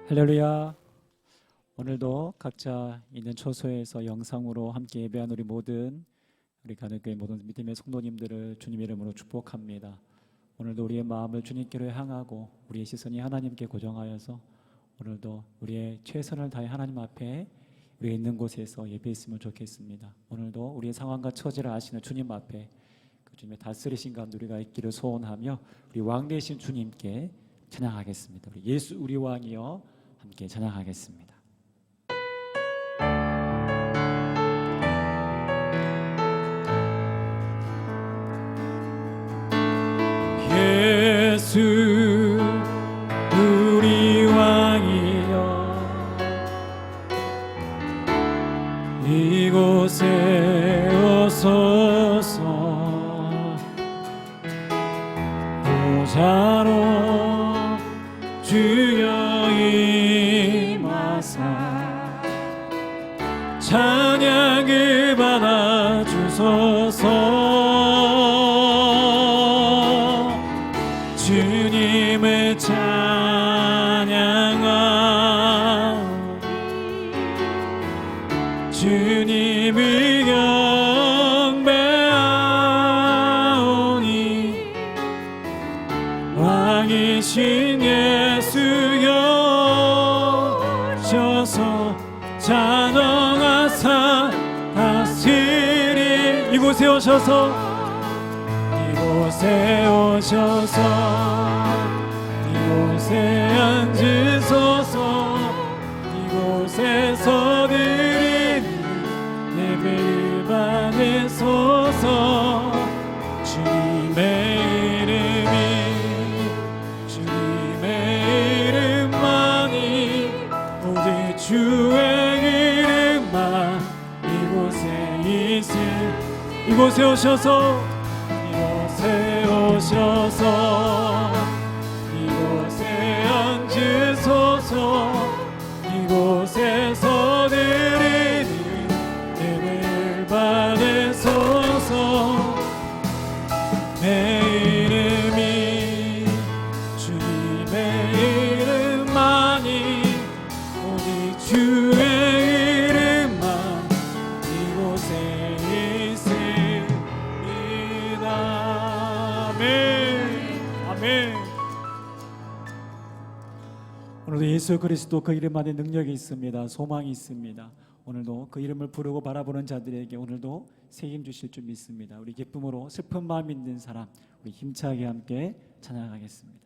할렐루야. 오늘도 각자 있는 처소에서 영상으로 함께 예배한 우리 모든 우리 가는교회 모든 믿음의 성도님들을 주님 이름으로 축복합니다. 오늘도 우리의 마음을 주님께로 향하고 우리의 시선이 하나님께 고정하여서 오늘도 우리의 최선을 다해 하나님 앞에 우리가 있는 곳에서 예배했으면 좋겠습니다. 오늘도 우리의 상황과 처지를 아시는 주님 앞에 그 주님의 다스리신 가운데 우리가 있기를 소원하며 우리 왕 되신 주님께 찬양하겠습니다. 우리 예수 우리 왕이여 함께 찬양하겠습니다. 예수 우리 왕이여 이곳에 오소서 보좌로 주여 임하사 찬양을 받아주소서 주님을 찬양하오니 주님을 경배하오니 왕이신 예수여 오셔서 찬송하사 다스리 이곳에 오셔서 이곳에 앉으소서 이곳에서 드리는 예배를 받으소서 주님의 이름만이 오직 주의 이름만 이곳에 오셔서 이곳에 앉으소서 이곳에서 드리는 예배를 받으소서 내 이름이 주님의 이름만이 오직 주의 이름만 이곳에 있습니다. 아멘. 오늘도 예수 그리스도 그 이름 안에 능력이 있습니다. 소망이 있습니다. 오늘도 그 이름을 부르고 바라보는 자들에게 오늘도 새 힘 주실 줄 믿습니다. 우리 기쁨으로 슬픈 마음 있는 사람 우리 힘차게 함께 찬양하겠습니다.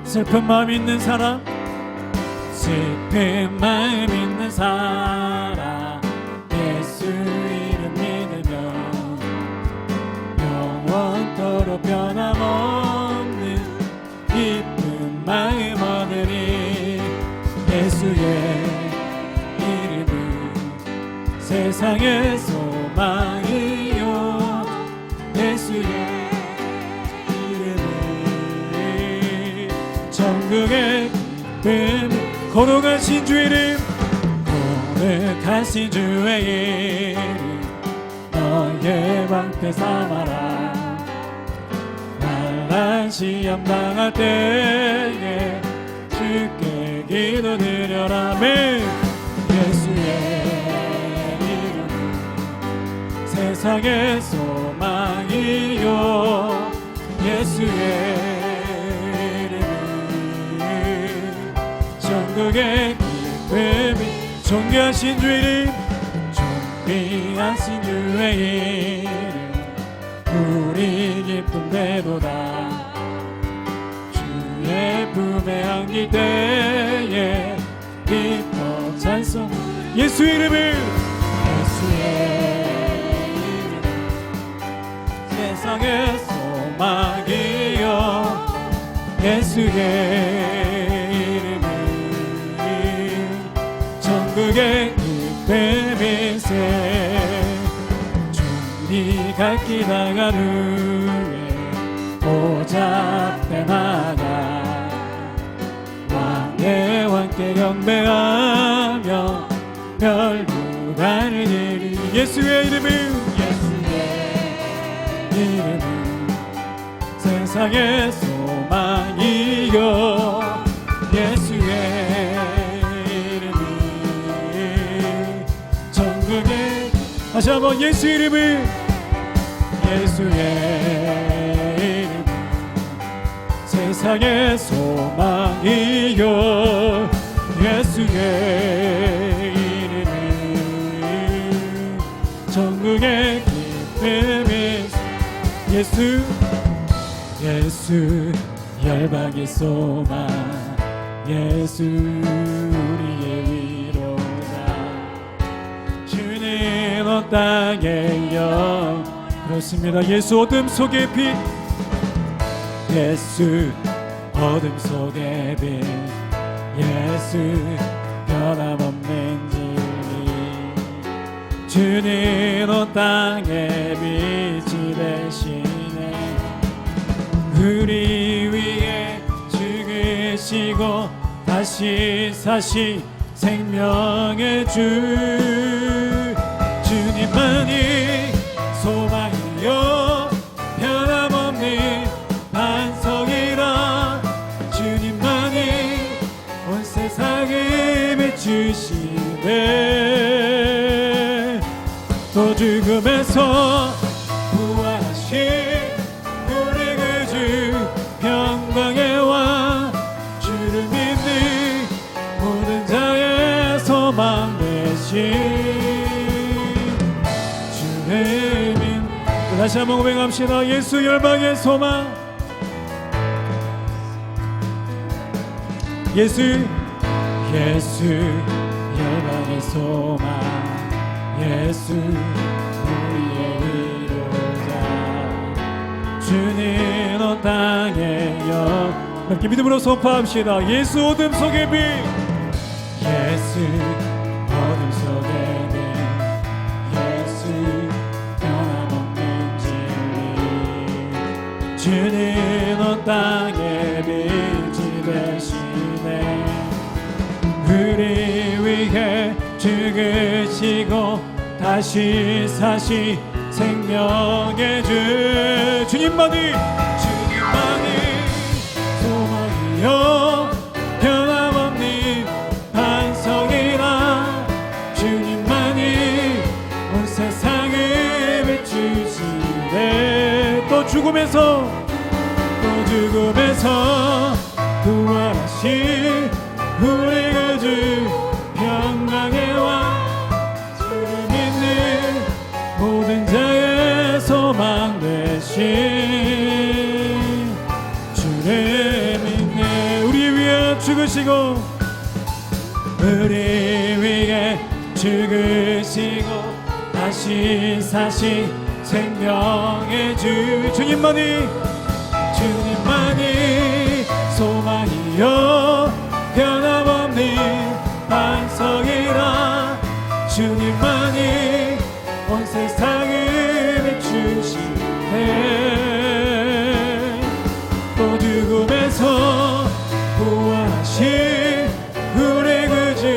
슬픈 마음 있는 사람 슬픈 마음 있는 사람 예수 이름 믿으면 영원토록 변함없는 기쁜 마음 얻으리 예수의 이름은 세상의 소망이요 예수의 이름은 천국의 거룩하신 주 이름 거룩하신 주의 이름 너의 방패 삼아라 환난 시험 당할 때에 주께 기도드려라 예수의 이름은 세상의 소망이요 예수의 천국의 기쁨이 존귀하신 주 이름 존귀하신 주의 이름 우리 기쁨대로다 주의 품에 안길 때에 기뻐 찬송 예수 이름을 예수의 이름 세상의 소망이요 예수의 천국의 기쁨이세 주님 갈 길 나간 후에 보좌 앞에 나가 왕의 왕께 경배하며 별무단을 드리 예수의 이름은 세상의 소망이요 예수의 이름이 전국에 다시 한번 예수 이름은 예수의 이름 세상의 소망이요 예수의 이름은 전국의 기쁨이 예수 열방의 소망 예수 우리의 위로다 주님 온 땅의 영 그렇습니다. 예수 어둠 속의 빛 예수 어둠 속의 빛 예수 변함없는 진리 주님 온 땅의 빛이 되시네 우리 위에 죽으시고 다시 사시 생명의 주 주님만이 소망이요 변함없는 반석이라 주님만이 온 세상을 비추시네 또 죽음에서 부활하신 평강의 왕 주를 믿는 모든 자의 소망 되신 주의 믿 다시 한번 고백합시다. 예수 열방의 소망 예수 열방의 소망 예수 우리의 위로자 주님 온 땅의 영 함께 믿음으로 선포합시다. 예수 어둠 속의 빛 예수 어둠 속의 빛 예수 변함없는 진리 주님 온 땅의 빛이 되시네 우리 위해 죽으시고 다시 사시 생명의 주 주님만이 소망이요 변함없는 반석이라 주님만이 온 세상을 비추시네 또 죽음에서 부활하신 우리 그 주 평강의 왕 주를 믿는 모든 자의 소망 되신 주를 믿네 우리 위해 죽으시고 다시 사신 생명의 주 주님만이 소망이요 변함없는 반석이라 주님만이 온 세상을 비추시네 또 죽음에서 부활하신 우리 그 주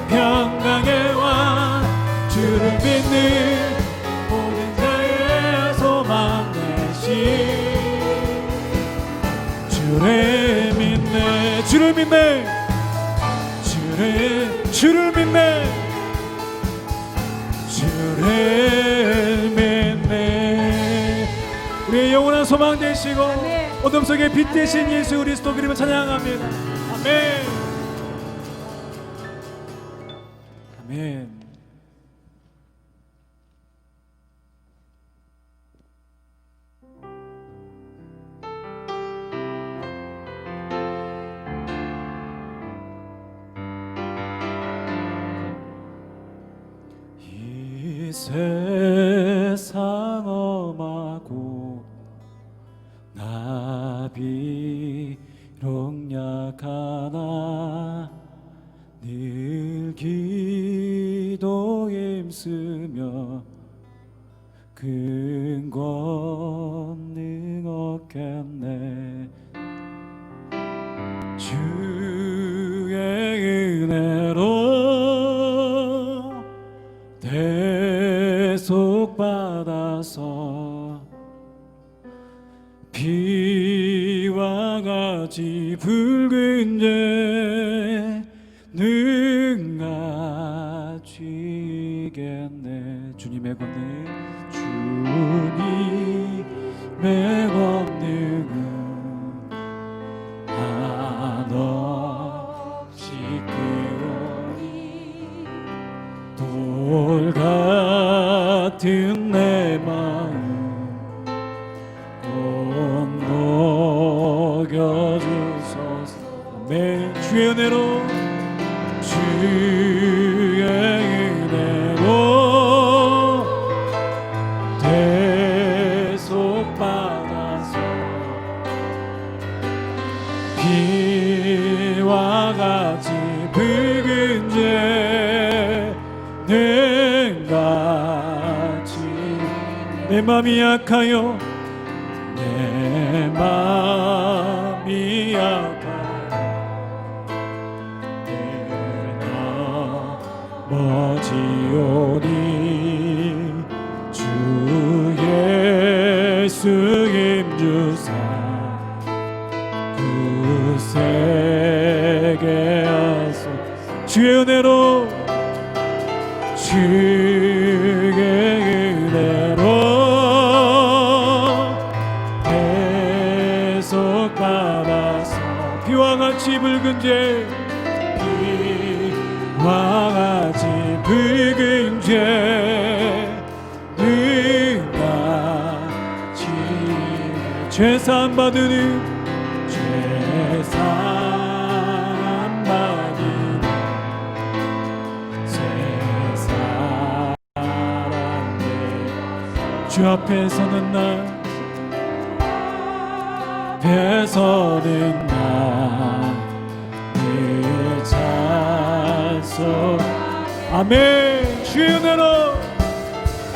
평강의 왕 주를 믿는 모든 자의 소망 되신 주를 믿네 주를 믿네 주를 믿네 주를 믿네 우리의 영원한 소망 되시고 어둠 속에 빛 되신 예수 그리스도 그림을 찬양합니다. 아멘 아멘. 이 세상 험하고 나 비록 약하나 늘 기도 힘쓰며 큰 권능 얻겠네 주의 은혜로 대속받아서 비와 같이 붉은 죄는 가지겠네. 주님의 권능, 주님의 권능은 한없이 크오니 돌 같은 내 마음 녹여주소서. 아멘. 주의 은혜로, 주의 은혜로 대속받아서 비와 같이 붉은 죄는 같이 내 맘이 약하여 내 맘이 약하여 넘어지오니 주 예수 힘주사 굳세게 하소서. 주의 은혜로, 주의 은혜로 대속받아서 비와 같이 붉은 죄, 비와 같이 붉은 죄는 같이 죄사함 받으는 죄사함 받으는 새 사람 되어 주 앞에 서는 날, 앞에 서는 날 늘 잘서 아멘. 주의 은혜로,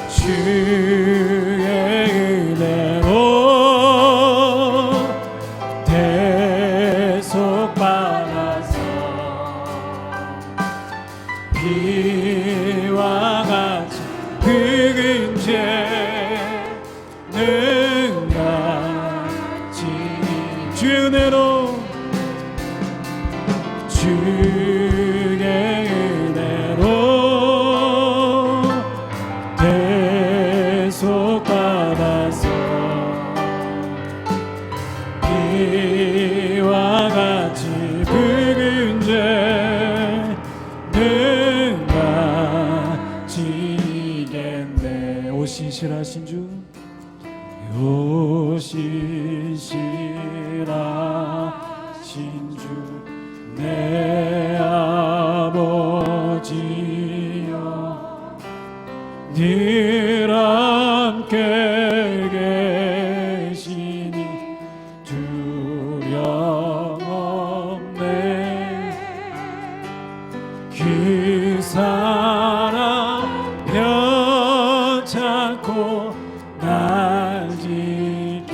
주의 은혜로 대속받아서 비와 같이 붉은 죄는 같이 주의 은혜로, 주의 은혜로 대속받아서 비와 같이 붉은 죄는 가지겠네. 오신실하신 주, 오신실하신 주 내 아버지여 늘 함께 계시니 두려움 없네. 그 사랑 편찮고 날 지키시며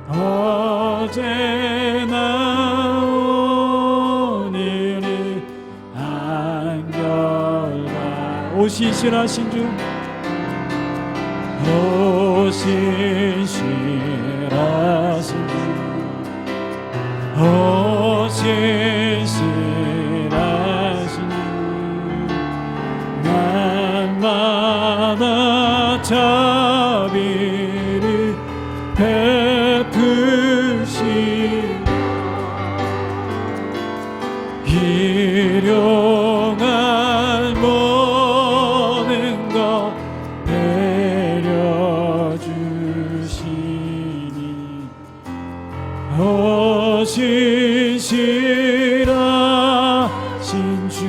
어제나 오늘을 한결같이 오신실하신 주, 오신실하신 주, 오신실하신 주 날마다 자비를 베푸시 일용할 모든 것 내려주시니 오신실하신 주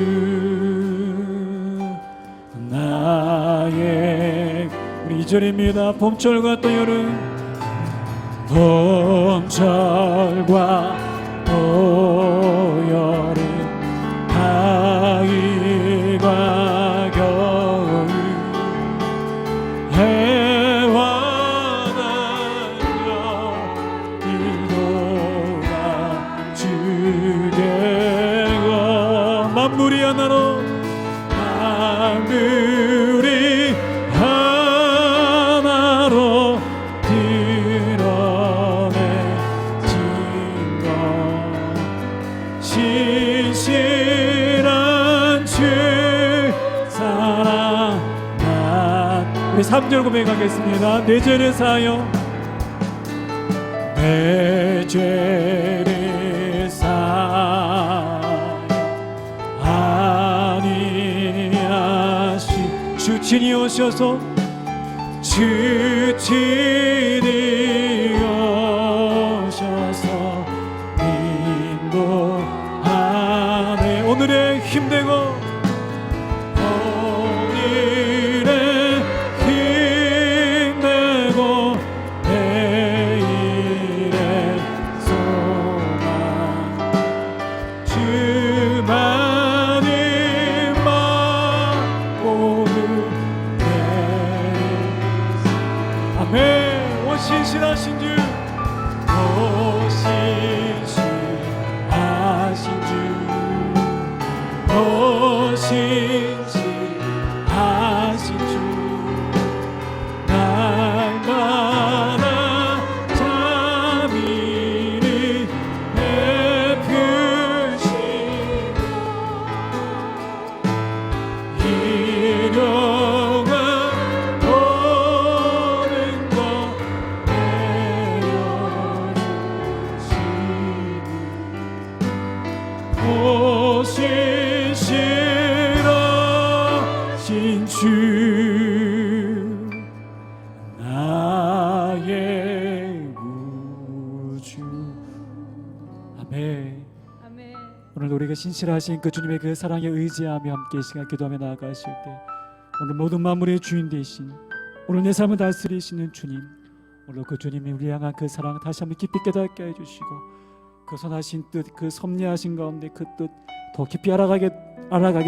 나의 우리 2절입니다. 봄철과 또 여름, 봄철과 또 여름, 가을과 겨울, 해와 달려 일도가 주되고 만물이 하나로 우리 3절 고백하겠습니다. 내 죄를 사하여 내 죄를 사하여 아니하신 주친이 오셔서 주친이 오셔서 인도하네. 오늘의 힘내고 신실하신 주, 신실하신 주, 신실하신 주, 날마다 자비를 베푸시고 일용할 신실하신 주 나의 구주. 아멘. 아멘. 오늘 우리가 신실하신 그 주님의 그 사랑에 의지하며 함께 이 시간 기도하며 나아가실 때 오늘 모든 만물의 주인 되신 오늘 내 삶을 다스리시는 주님, 오늘 그 주님이 우리 향한 그 사랑 다시 한번 깊이 깨닫게 해주시고 그 선하신 뜻, 그 섭리하신 가운데 그 뜻 더 깊이 알아가게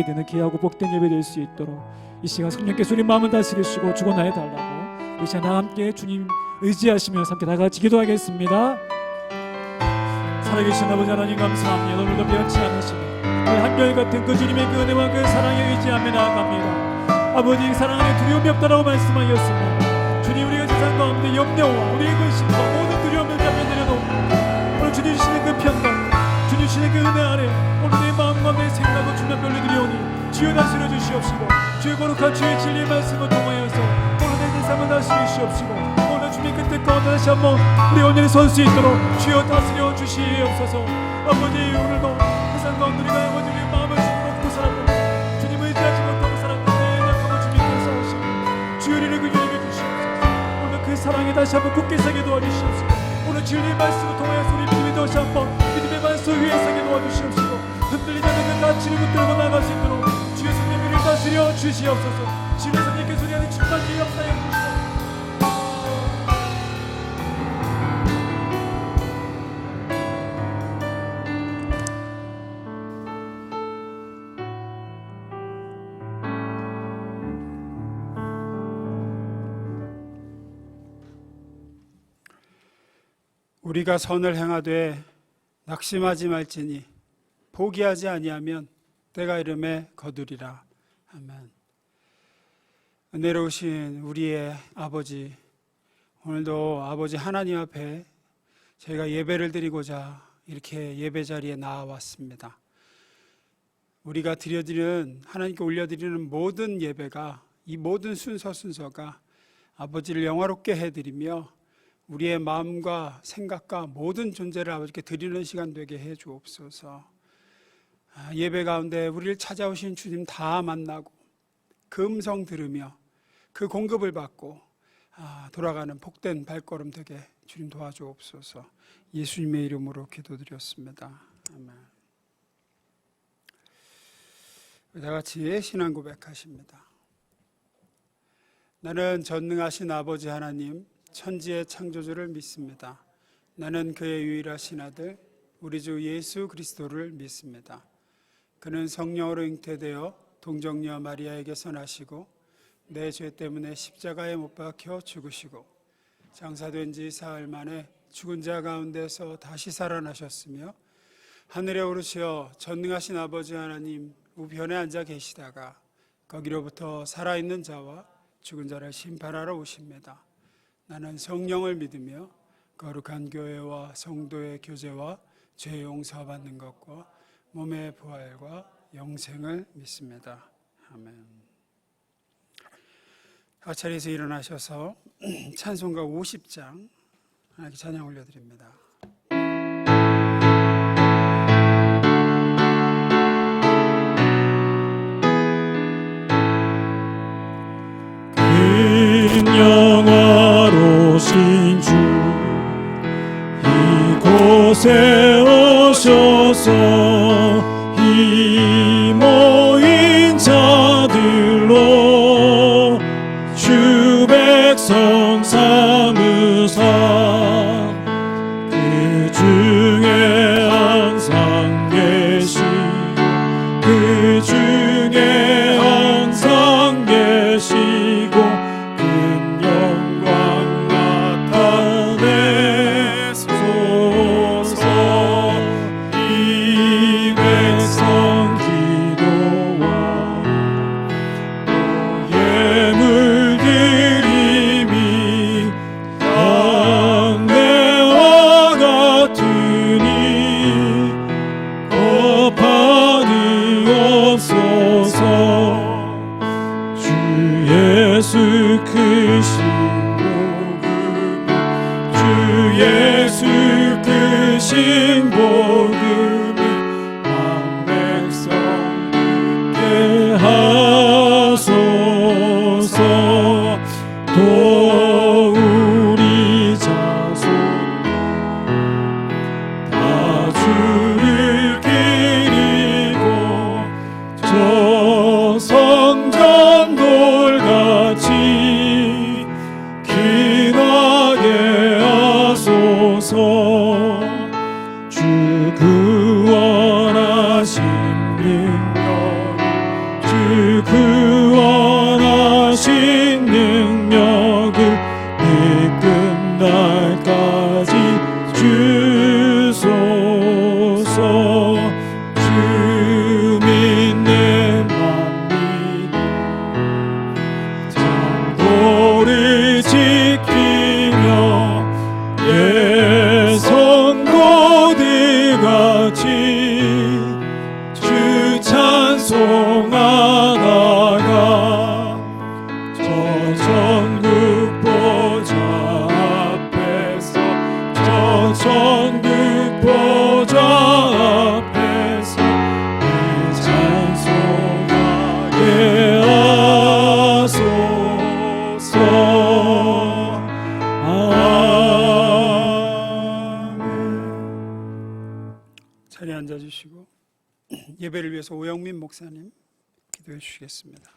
되는 귀하고 복된 예배 될 수 있도록 이 시간 성령께서 우리 마음을 다스리시고 주권하여 달라고 이 시간 다 함께 주님 의지하시면서 함께 다 같이 기도하겠습니다. 살아계신 아버지 하나님 감사합니다. 오늘도 변치 않으시고 한결같은 그 주님의 그 은혜와 그 사랑에 의지하며 나아갑니다. 아버지 사랑 안에 두려움이 없다라고 말씀하셨습니다. 주님 우리가 세상 가운데 염려와 우리의 그 심과 모든 두려움을 다 내려놓고 오늘 주님 주시는 그 평강, 주님 주시는 그 은혜 아래 오늘 내 마음과 내 생각을 주님 앞에 올려드리오니 주여 다스려 주시옵시고 주의 거룩한 주의 진리의 말씀을 통하여서 오늘 내 삶을 다스리시옵시고 오늘 주님 끝에 가운데 다시 한번 우리 온전히 설 수 있도록 주여 다스려 주시옵소서. 아버지 오늘도 세상 가운데 우리가 아버지 우리의 마음을 주님 놓고 살았고 주님 의지하지 못하고 살았고 내 약함을 주님께서 오시고 주여 우리를 긍휼히 주시옵소서. 오늘 그 사랑에 다시 한번 굳게 서게 도와주시옵소서. 오늘 진리의 말씀을 통하여서 우리 믿음이 다시 한번 믿음의 말씀 위에 서게 도와주시옵시고 흔들리지 않는 그 가치를 붙들고 나갈 수 있도록 주의 성령을 다스려 주시옵소서. 주의 성령께서 우리 안에 충만히 역사해 주시옵소서. 우리가 선을 행하되 낙심하지 말지니 포기하지 아니하면 때가 이름에 거두리라. 아멘. 은혜로우신 우리의 아버지, 오늘도 아버지 하나님 앞에 저희가 예배를 드리고자 이렇게 예배 자리에 나와왔습니다. 우리가 드려드리는 하나님께 올려드리는 모든 예배가 이 모든 순서가 아버지를 영화롭게 해드리며 우리의 마음과 생각과 모든 존재를 아버지께 드리는 시간 되게 해 주옵소서. 예배 가운데 우리를 찾아오신 주님 다 만나고 그 음성 들으며 그 공급을 받고 돌아가는 복된 발걸음 되게 주님 도와주옵소서. 예수님의 이름으로 기도드렸습니다. 아멘. 다 같이 신앙 고백하십니다. 나는 전능하신 아버지 하나님 천지의 창조주를 믿습니다. 나는 그의 유일하신 아들 우리 주 예수 그리스도를 믿습니다. 그는 성령으로 잉태되어 동정녀 마리아에게서 나시고 내 죄 때문에 십자가에 못 박혀 죽으시고 장사된 지 사흘 만에 죽은 자 가운데서 다시 살아나셨으며 하늘에 오르시어 전능하신 아버지 하나님 우편에 앉아 계시다가 거기로부터 살아있는 자와 죽은 자를 심판하러 오십니다. 나는 성령을 믿으며 거룩한 교회와 성도의 교제와 죄 용서받는 것과 몸의 부활과 영생을 믿습니다. 아멘. 자리에서 일어나셔서 찬송가 50장 하나님께 찬양 올려드립니다. 영화로신 주 이곳에 오셔서 이 모인 자들로 주 백성 삼으사 그 중에 항상 계시 그 중에 항상 계시고 자리에 앉아주시고 예배를 위해서 오영민 목사님 기도해 주시겠습니다.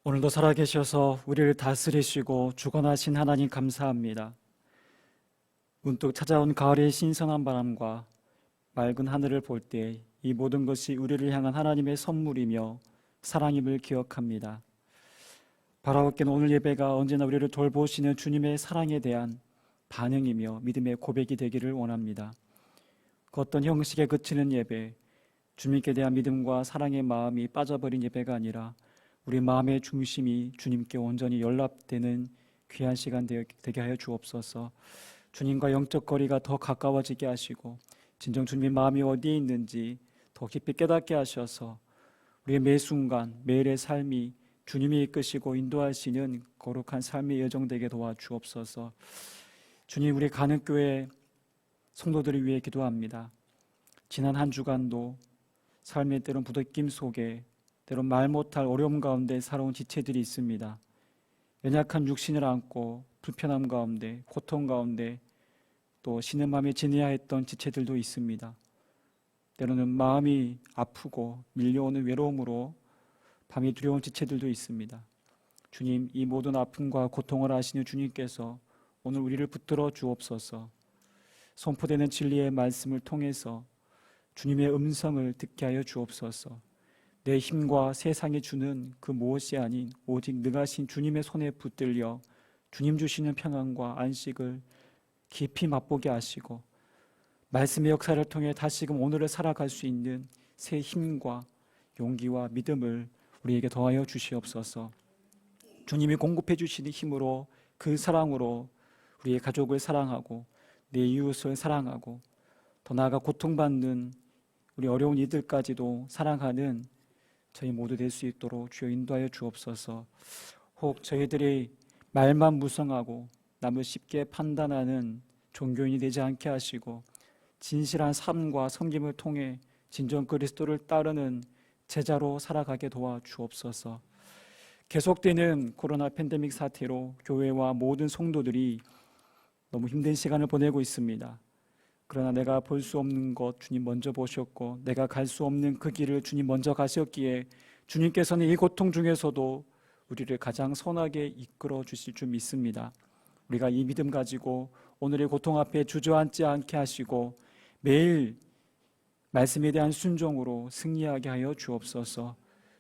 오늘도 살아계셔서 우리를 다스리시고 주권하신 하나님 감사합니다. 문득 찾아온 가을의 신선한 바람과 맑은 하늘을 볼 때 이 모든 것이 우리를 향한 하나님의 선물이며 사랑임을 기억합니다. 바라옵게는 오늘 예배가 언제나 우리를 돌보시는 주님의 사랑에 대한 반응이며 믿음의 고백이 되기를 원합니다. 그 어떤 형식에 그치는 예배, 주님께 대한 믿음과 사랑의 마음이 빠져버린 예배가 아니라 우리 마음의 중심이 주님께 온전히 연락되는 귀한 시간 되게 하여 주옵소서. 주님과 영적 거리가 더 가까워지게 하시고 진정 주님의 마음이 어디에 있는지 더 깊이 깨닫게 하셔서 우리의 매 순간 매일의 삶이 주님이 이끄시고 인도하시는 거룩한 삶의 여정 되게 도와주옵소서. 주님, 우리 가는교회 성도들을 위해 기도합니다. 지난 한 주간도 삶의 때론 부대낌 속에 때론 말 못할 어려움 가운데 살아온 지체들이 있습니다. 연약한 육신을 안고 불편함 가운데 고통 가운데 또 신음함에 지내야 했던 지체들도 있습니다. 때로는 마음이 아프고 밀려오는 외로움으로 밤이 두려운 지체들도 있습니다. 주님, 이 모든 아픔과 고통을 아시는 주님께서 오늘 우리를 붙들어 주옵소서. 선포되는 진리의 말씀을 통해서 주님의 음성을 듣게 하여 주옵소서. 내 힘과 세상이 주는 그 무엇이 아닌 오직 능하신 주님의 손에 붙들려 주님 주시는 평안과 안식을 깊이 맛보게 하시고 말씀의 역사를 통해 다시금 오늘을 살아갈 수 있는 새 힘과 용기와 믿음을 우리에게 더하여 주시옵소서. 주님이 공급해 주시는 힘으로 그 사랑으로 우리의 가족을 사랑하고 내 이웃을 사랑하고 더 나아가 고통받는 우리 어려운 이들까지도 사랑하는 저희 모두 될 수 있도록 주여 인도하여 주옵소서. 혹 저희들이 말만 무성하고 남을 쉽게 판단하는 종교인이 되지 않게 하시고 진실한 삶과 섬김을 통해 진정 그리스도를 따르는 제자로 살아가게 도와 주옵소서. 계속되는 코로나 팬데믹 사태로 교회와 모든 성도들이 너무 힘든 시간을 보내고 있습니다. 그러나 내가 볼 수 없는 것 주님 먼저 보셨고 내가 갈 수 없는 그 길을 주님 먼저 가셨기에 주님께서는 이 고통 중에서도 우리를 가장 선하게 이끌어 주실 줄 믿습니다. 우리가 이 믿음 가지고 오늘의 고통 앞에 주저앉지 않게 하시고 매일 말씀에 대한 순종으로 승리하게 하여 주옵소서.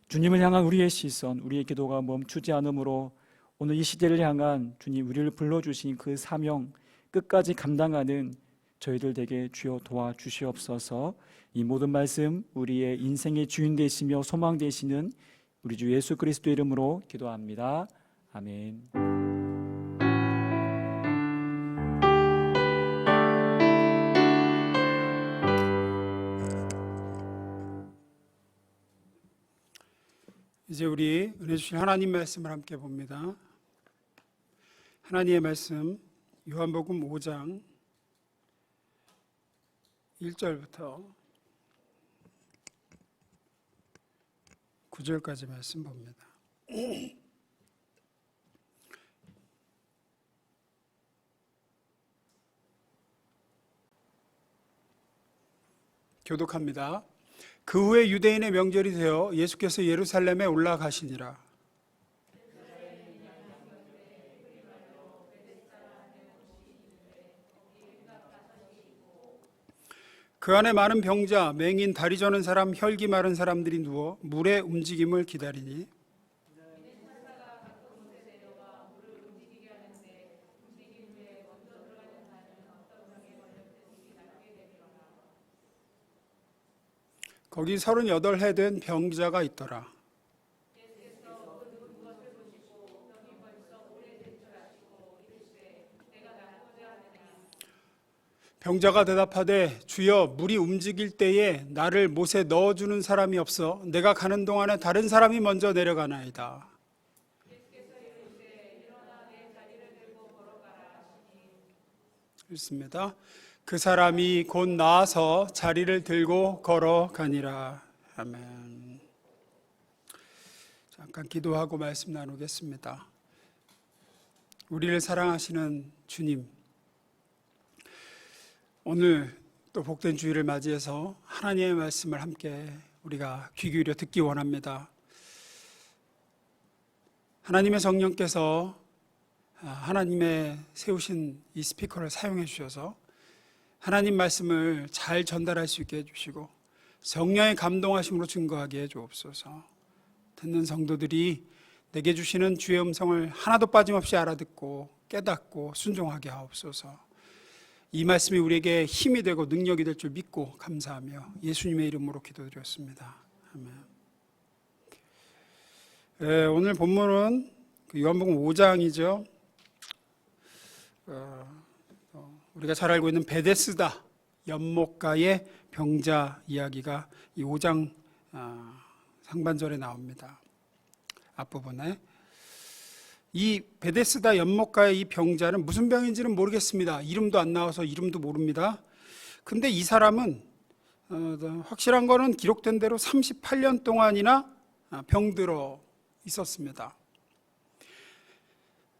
주님을 향한 우리의 시선, 우리의 기도가 멈추지 않으므로 오늘 이 시대를 향한 주님 우리를 불러주신 그 사명 끝까지 감당하는 저희들 되게 주여 도와주시옵소서. 이 모든 말씀 우리의 인생의 주인 되시며 소망 되시는 우리 주 예수 그리스도 이름으로 기도합니다. 아멘. 이제 우리 은혜 주신 하나님 말씀을 함께 봅니다. 하나님의 말씀 요한복음 5장 1절부터 9절까지 말씀 봅니다. 교독합니다. 그 후에 유대인의 명절이 되어 예수께서 예루살렘에 올라가시니라. 그 안에 많은 병자, 맹인, 다리 저는 사람, 혈기 마른 사람들이 누워 물의 움직임을 기다리니 거기 38해 된 병자가 있더라. 병자가 대답하되 주여 물이 움직일 때에 나를 못에 넣어주는 사람이 없어 내가 가는 동안에 다른 사람이 먼저 내려가나이다. 읽습니다. 그 사람이 곧 나아서 자리를 들고 걸어가니라. 아멘. 잠깐 기도하고 말씀 나누겠습니다. 우리를 사랑하시는 주님, 오늘 또 복된 주일을 맞이해서 하나님의 말씀을 함께 우리가 귀 기울여 듣기 원합니다. 하나님의 성령께서 하나님의 세우신 이 스피커를 사용해 주셔서 하나님 말씀을 잘 전달할 수 있게 해주시고 성령의 감동하심으로 증거하게 해주옵소서. 듣는 성도들이 내게 주시는 주의 음성을 하나도 빠짐없이 알아듣고 깨닫고 순종하게 하옵소서. 이 말씀이 우리에게 힘이 되고 능력이 될 줄 믿고 감사하며 예수님의 이름으로 기도드렸습니다. 아멘. 오늘 본문은 요한복음 5장이죠. 우리가 잘 알고 있는 베데스다 연못가의 병자 이야기가 이 5장 상반절에 나옵니다. 앞부분에 이 베데스다 연못가의 이 병자는 무슨 병인지는 모르겠습니다. 이름도 안 나와서 이름도 모릅니다. 근데 이 사람은 확실한 거는 기록된 대로 38년 동안이나 병들어 있었습니다.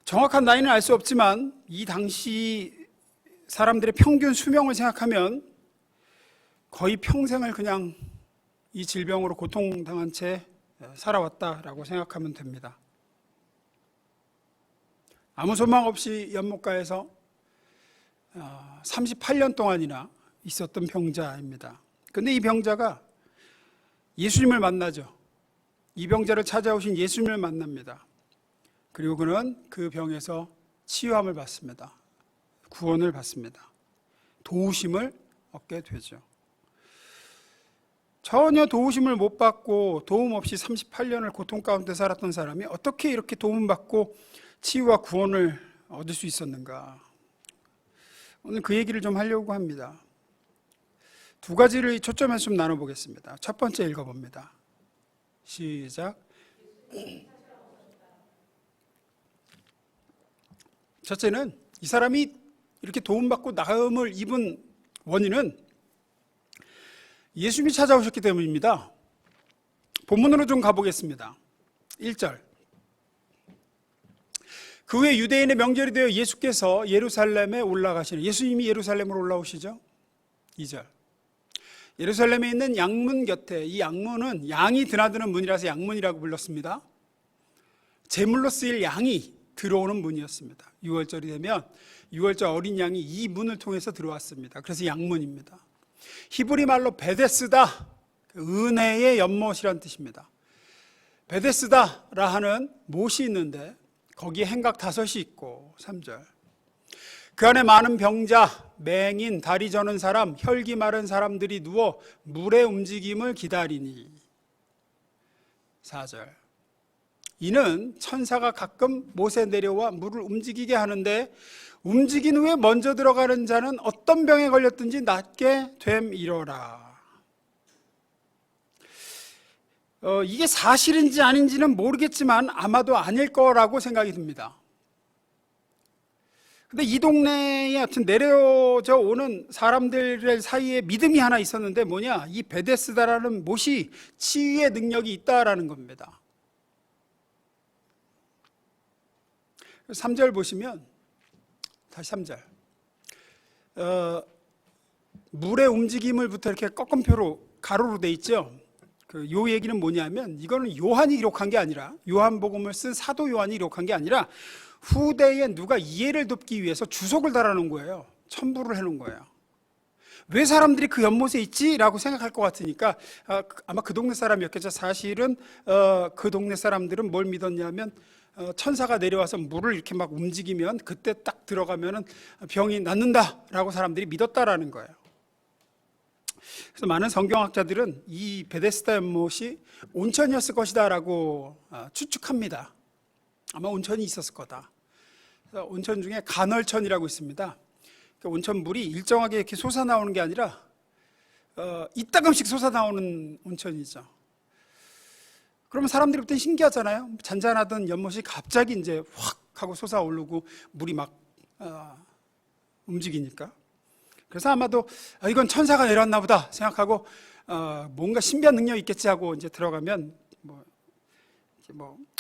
정확한 나이는 알 수 없지만 이 당시 사람들의 평균 수명을 생각하면 거의 평생을 그냥 이 질병으로 고통당한 채 살아왔다라고 생각하면 됩니다. 아무 소망 없이 연못가에서 38년 동안이나 있었던 병자입니다. 그런데 이 병자가 예수님을 만나죠. 이 병자를 찾아오신 예수님을 만납니다. 그리고 그는 그 병에서 치유함을 받습니다. 구원을 받습니다. 도우심을 얻게 되죠. 전혀 도우심을 못 받고 도움 없이 38년을 고통 가운데 살았던 사람이 어떻게 이렇게 도움받고 치유와 구원을 얻을 수 있었는가? 오늘 그 얘기를 좀 하려고 합니다. 두 가지를 초점해서 좀 나눠보겠습니다. 첫 번째 읽어봅니다. 시작. 첫째는 이 사람이 이렇게 도움받고 나음을 입은 원인은 예수님이 찾아오셨기 때문입니다. 본문으로 좀 가보겠습니다. 1절. 그 후에 유대인의 명절이 되어 예수께서 예루살렘에 올라가시는, 예수님이 예루살렘으로 올라오시죠. 2절. 예루살렘에 있는 양문 곁에, 이 양문은 양이 드나드는 문이라서 양문이라고 불렀습니다. 제물로 쓰일 양이 들어오는 문이었습니다. 6월절이 되면 6월절 어린 양이 이 문을 통해서 들어왔습니다. 그래서 양문입니다. 히브리 말로 베데스다, 은혜의 연못이란 뜻입니다. 베데스다라 하는 못이 있는데 거기에 행각 5이 있고, 3절. 그 안에 많은 병자, 맹인, 다리 저는 사람, 혈기 마른 사람들이 누워 물의 움직임을 기다리니. 4절. 이는 천사가 가끔 못에 내려와 물을 움직이게 하는데 움직인 후에 먼저 들어가는 자는 어떤 병에 걸렸든지 낫게 됨이로라. 이게 사실인지 아닌지는 모르겠지만 아마도 아닐 거라고 생각이 듭니다. 근데 이 동네에 하여튼 내려져 오는 사람들 사이에 믿음이 하나 있었는데 뭐냐? 이 베데스다라는 못이 치유의 능력이 있다라는 겁니다. 3절 보시면, 다시 3절. 물의 움직임을부터 이렇게 꺾음표로 가로로 돼 있죠. 요 얘기는 뭐냐면, 이거는 요한이 기록한 게 아니라, 요한복음을 쓴 사도 요한이 기록한 게 아니라 후대에 누가 이해를 돕기 위해서 주석을 달아놓은 거예요. 첨부를 해놓은 거예요. 왜 사람들이 그 연못에 있지? 라고 생각할 것 같으니까 아마 그 동네 사람이었겠죠. 사실은 그 동네 사람들은 뭘 믿었냐면 천사가 내려와서 물을 이렇게 막 움직이면 그때 딱 들어가면 병이 낫는다라고 사람들이 믿었다라는 거예요. 그래서 많은 성경학자들은 이 베데스다 연못이 온천이었을 것이다라고 추측합니다. 아마 온천이 있었을 거다. 그래서 온천 중에 간헐천이라고 있습니다. 그러니까 온천 물이 일정하게 이렇게 솟아나오는 게 아니라 이따금씩 솟아나오는 온천이죠. 그러면 사람들이 볼 땐 신기하잖아요. 잔잔하던 연못이 갑자기 이제 확 하고 솟아오르고 물이 막 움직이니까. 그래서 아마도 이건 천사가 내려왔나 보다 생각하고 뭔가 신비한 능력이 있겠지 하고 이제 들어가면 뭐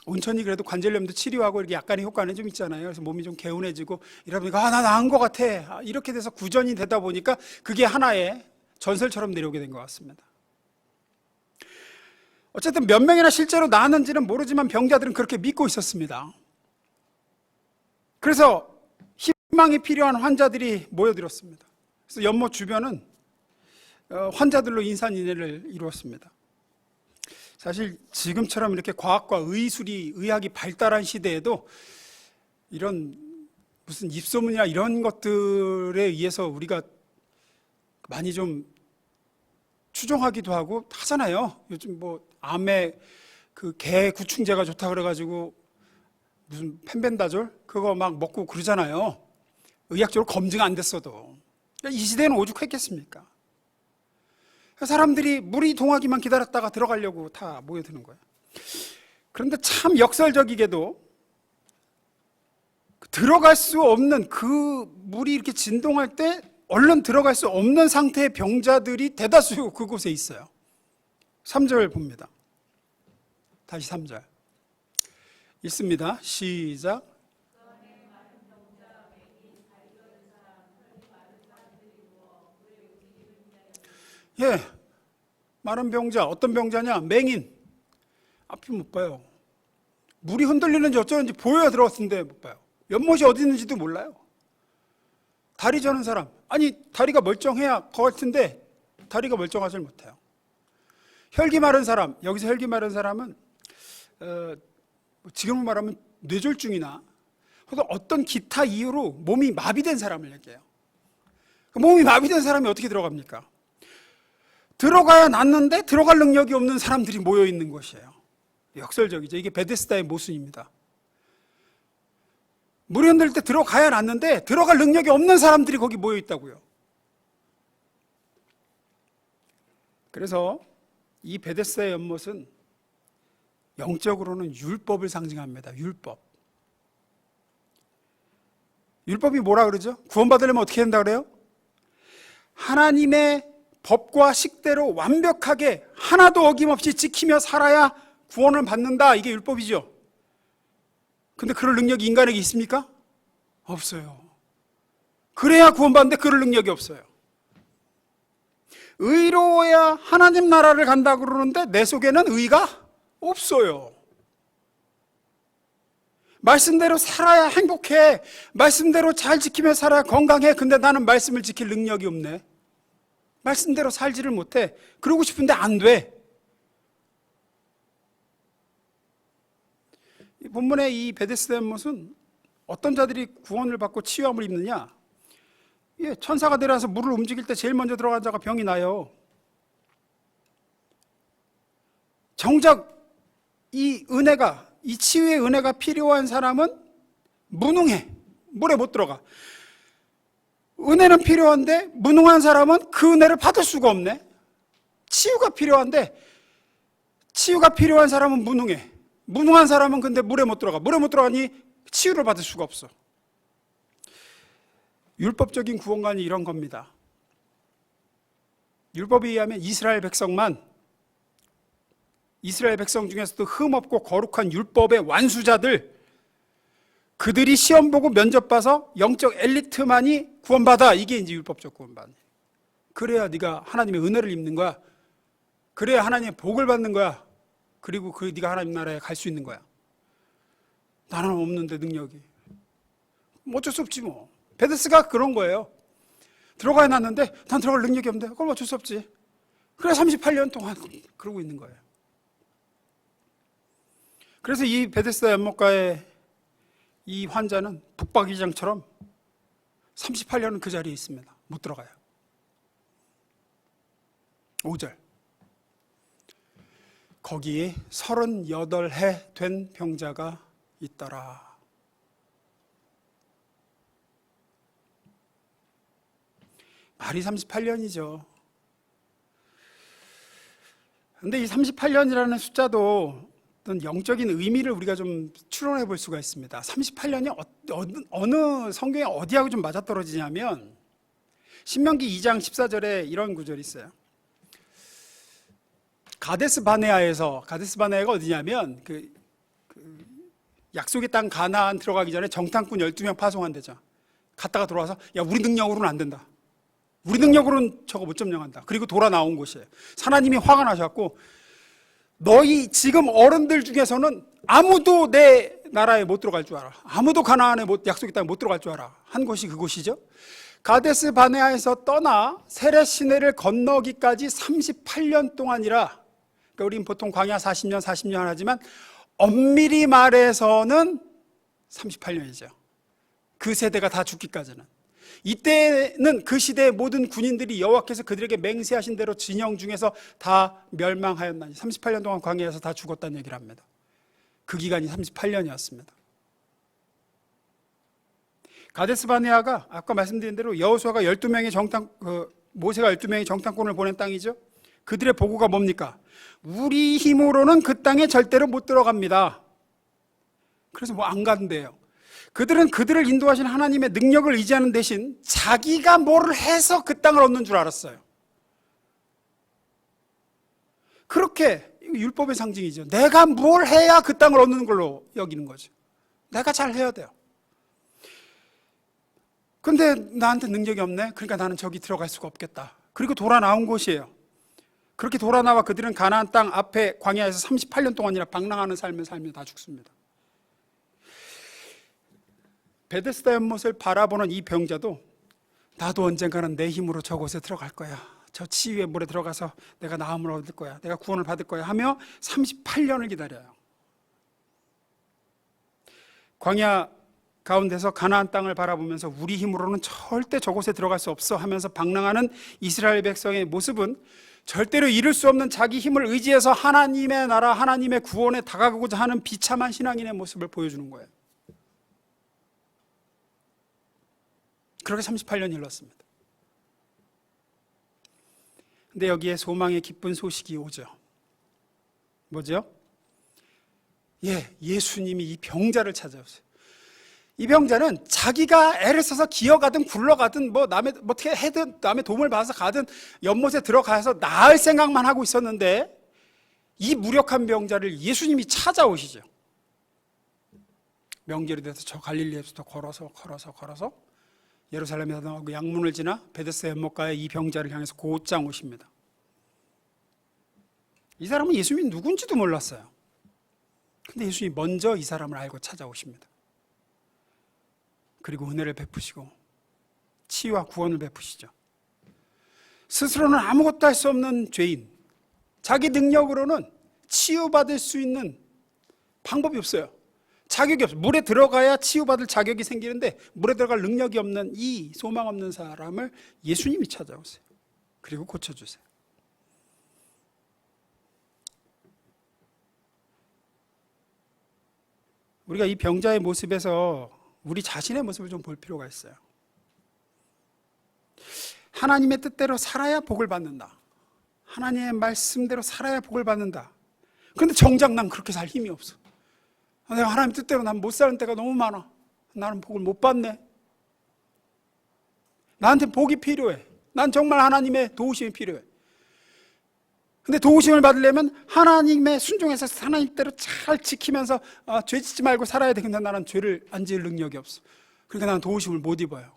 온천이 그래도 관절염도 치료하고 이렇게 약간의 효과는 좀 있잖아요. 그래서 몸이 좀 개운해지고 이러다 보니까 나 나은 것 같아. 이렇게 돼서 구전이 되다 보니까 그게 하나의 전설처럼 내려오게 된 것 같습니다. 어쨌든 몇 명이나 실제로 나았는지는 모르지만 병자들은 그렇게 믿고 있었습니다. 그래서 희망이 필요한 환자들이 모여들었습니다. 그래서 연못 주변은 환자들로 인산인해를 이루었습니다. 사실 지금처럼 이렇게 과학과 의학이 발달한 시대에도 이런 무슨 입소문이나 이런 것들에 의해서 우리가 많이 좀 추종하기도 하고 하잖아요. 요즘 뭐 암에 그 개 구충제가 좋다 그래가지고 무슨 펜벤다졸 그거 막 먹고 그러잖아요. 의학적으로 검증 안 됐어도. 이 시대는 오죽했겠습니까? 사람들이 물이 동하기만 기다렸다가 들어가려고 다 모여드는 거예요. 그런데 참 역설적이게도 들어갈 수 없는 그 물이 이렇게 진동할 때 얼른 들어갈 수 없는 상태의 병자들이 대다수 그곳에 있어요. 3절 봅니다. 다시 3절 읽습니다. 시작. 예, 마른 병자, 어떤 병자냐? 맹인. 앞이 못 봐요. 물이 흔들리는지 어쩌는지 보여야 들어왔는데 못 봐요. 연못이 어디 있는지도 몰라요. 다리 저는 사람, 아니 다리가 멀쩡해야 거 같은데 다리가 멀쩡하지 못해요. 혈기 마른 사람, 여기서 혈기 마른 사람은 지금 말하면 뇌졸중이나 혹은 어떤 기타 이유로 몸이 마비된 사람을 얘기해요. 몸이 마비된 사람이 어떻게 들어갑니까? 들어가야 낫는데 들어갈 능력이 없는 사람들이 모여 있는 것이에요. 역설적이죠. 이게 베데스다의 모순입니다. 물이 흔들 때 들어가야 났는데 들어갈 능력이 없는 사람들이 거기 모여 있다고요. 그래서 이 베데스다의 연못은 영적으로는 율법을 상징합니다. 율법. 율법이 뭐라 그러죠? 구원받으려면 어떻게 된다 그래요? 하나님의 법과 식대로 완벽하게 하나도 어김없이 지키며 살아야 구원을 받는다. 이게 율법이죠. 근데 그럴 능력이 인간에게 있습니까? 없어요. 그래야 구원받는데 그럴 능력이 없어요. 의로워야 하나님 나라를 간다 그러는데 내 속에는 의가 없어요. 말씀대로 살아야 행복해. 말씀대로 잘 지키며 살아야 건강해. 근데 나는 말씀을 지킬 능력이 없네. 말씀대로 살지를 못해. 그러고 싶은데 안 돼. 본문의 이 베데스다 연못은 어떤 자들이 구원을 받고 치유함을 입느냐? 천사가 내려와서 물을 움직일 때 제일 먼저 들어간 자가 병이 나요. 정작 이 은혜가, 이 치유의 은혜가 필요한 사람은 무능해. 물에 못 들어가. 은혜는 필요한데 무능한 사람은 그 은혜를 받을 수가 없네. 치유가 필요한데 치유가 필요한 사람은 무능해. 무능한 사람은 근데 물에 못 들어가. 물에 못 들어가니 치유를 받을 수가 없어. 율법적인 구원관이 이런 겁니다. 율법에 의하면 이스라엘 백성 중에서도 흠없고 거룩한 율법의 완수자들, 그들이 시험 보고 면접 봐서 영적 엘리트만이 구원받아. 이게 이제 율법적 구원반. 그래야 네가 하나님의 은혜를 입는 거야. 그래야 하나님의 복을 받는 거야. 그리고 네가 하나님 나라에 갈 수 있는 거야. 나는 없는데 능력이. 어쩔 수 없지 뭐. 베데스가 그런 거예요. 들어가야 났는데 난 들어갈 능력이 없는데 그럼 어쩔 수 없지. 그래 38년 동안 그러고 있는 거예요. 그래서 이 베데스다 연못가의 이 환자는 북박이장처럼 38년은 그 자리에 있습니다. 못 들어가요. 5절. 거기에 38해 된 병자가 있더라. 말이 38년이죠. 근데 이 38년이라는 숫자도 어떤 영적인 의미를 우리가 좀 추론해 볼 수가 있습니다. 38년이 어느 성경에 어디하고 좀 맞아떨어지냐면 신명기 2장 14절에 이런 구절이 있어요. 가데스 바네아가 어디냐면 그 약속의 땅 가나안 들어가기 전에 정탐꾼 12명 파송한 데죠. 갔다가 돌아와서 야 우리 능력으로는 안 된다. 우리 능력으로는 저거 못 점령한다. 그리고 돌아 나온 곳이에요. 하나님이 화가 나셔갖고 너희 지금 어른들 중에서는 아무도 내 나라에 못 들어갈 줄 알아. 아무도 가나안에 약속의 땅에 못 들어갈 줄 알아. 한 곳이 그곳이죠. 가데스 바네아에서 떠나 세렛 시내를 건너기까지 38년 동안이라. 그러니까 우리는 보통 광야 40년 하지만 엄밀히 말해서는 38년이죠. 그 세대가 다 죽기까지는. 이때는 그 시대의 모든 군인들이 여호와께서 그들에게 맹세하신 대로 진영 중에서 다 멸망하였나니 38년 동안 광야에서 다 죽었다는 얘기를 합니다. 그 기간이 38년이었습니다. 가데스 바네아가 아까 말씀드린 대로 여호수아가 12명의 모세가 12명의 정탐꾼을 보낸 땅이죠. 그들의 보고가 뭡니까? 우리 힘으로는 그 땅에 절대로 못 들어갑니다. 그래서 뭐 안 간대요. 그들은 그들을 인도하신 하나님의 능력을 의지하는 대신 자기가 뭘 해서 그 땅을 얻는 줄 알았어요. 그렇게 율법의 상징이죠. 내가 뭘 해야 그 땅을 얻는 걸로 여기는 거죠. 내가 잘 해야 돼요. 근데 나한테 능력이 없네. 그러니까 나는 저기 들어갈 수가 없겠다. 그리고 돌아 나온 곳이에요. 그렇게 돌아 나와 그들은 가나안 땅 앞에 광야에서 38년 동안이나 방랑하는 삶을 살며 다 죽습니다. 베데스다 연못을 바라보는 이 병자도 나도 언젠가는 내 힘으로 저곳에 들어갈 거야. 저 치유의 물에 들어가서 내가 나음을 얻을 거야. 내가 구원을 받을 거야 하며 38년을 기다려요. 광야 가운데서 가나안 땅을 바라보면서 우리 힘으로는 절대 저곳에 들어갈 수 없어 하면서 방랑하는 이스라엘 백성의 모습은 절대로 이룰 수 없는 자기 힘을 의지해서 하나님의 나라, 하나님의 구원에 다가가고자 하는 비참한 신앙인의 모습을 보여주는 거예요. 그렇게 38년이 흘렀습니다. 근데 여기에 소망의 기쁜 소식이 오죠. 뭐죠? 예수님이 이 병자를 찾아오세요. 이 병자는 자기가 애를 써서 기어가든 굴러가든 어떻게 해든 남의 도움을 받아서 가든 연못에 들어가서 나을 생각만 하고 있었는데 이 무력한 병자를 예수님이 찾아오시죠. 명절이 돼서 저 갈릴리에서부터 걸어서 예루살렘에서 나오고 양문을 지나 베데스다 연못가에 이 병자를 향해서 곧장 오십니다. 이 사람은 예수님이 누군지도 몰랐어요. 근데 예수님이 먼저 이 사람을 알고 찾아오십니다. 그리고 은혜를 베푸시고 치유와 구원을 베푸시죠. 스스로는 아무것도 할 수 없는 죄인, 자기 능력으로는 치유받을 수 있는 방법이 없어요. 자격이 없어요. 물에 들어가야 치유받을 자격이 생기는데 물에 들어갈 능력이 없는 이 소망 없는 사람을 예수님이 찾아오세요. 그리고 고쳐주세요. 우리가 이 병자의 모습에서 우리 자신의 모습을 좀 볼 필요가 있어요. 하나님의 뜻대로 살아야 복을 받는다. 하나님의 말씀대로 살아야 복을 받는다. 그런데 정작 난 그렇게 살 힘이 없어. 내가 하나님 뜻대로 난 못 사는 때가 너무 많아. 나는 복을 못 받네. 나한테 복이 필요해. 난 정말 하나님의 도우심이 필요해. 근데 도우심을 받으려면 하나님의 순종해서 하나님 대로 잘 지키면서 죄 짓지 말고 살아야 돼. 근데 나는 죄를 안 지을 능력이 없어. 그러니까 나는 도우심을 못 입어요.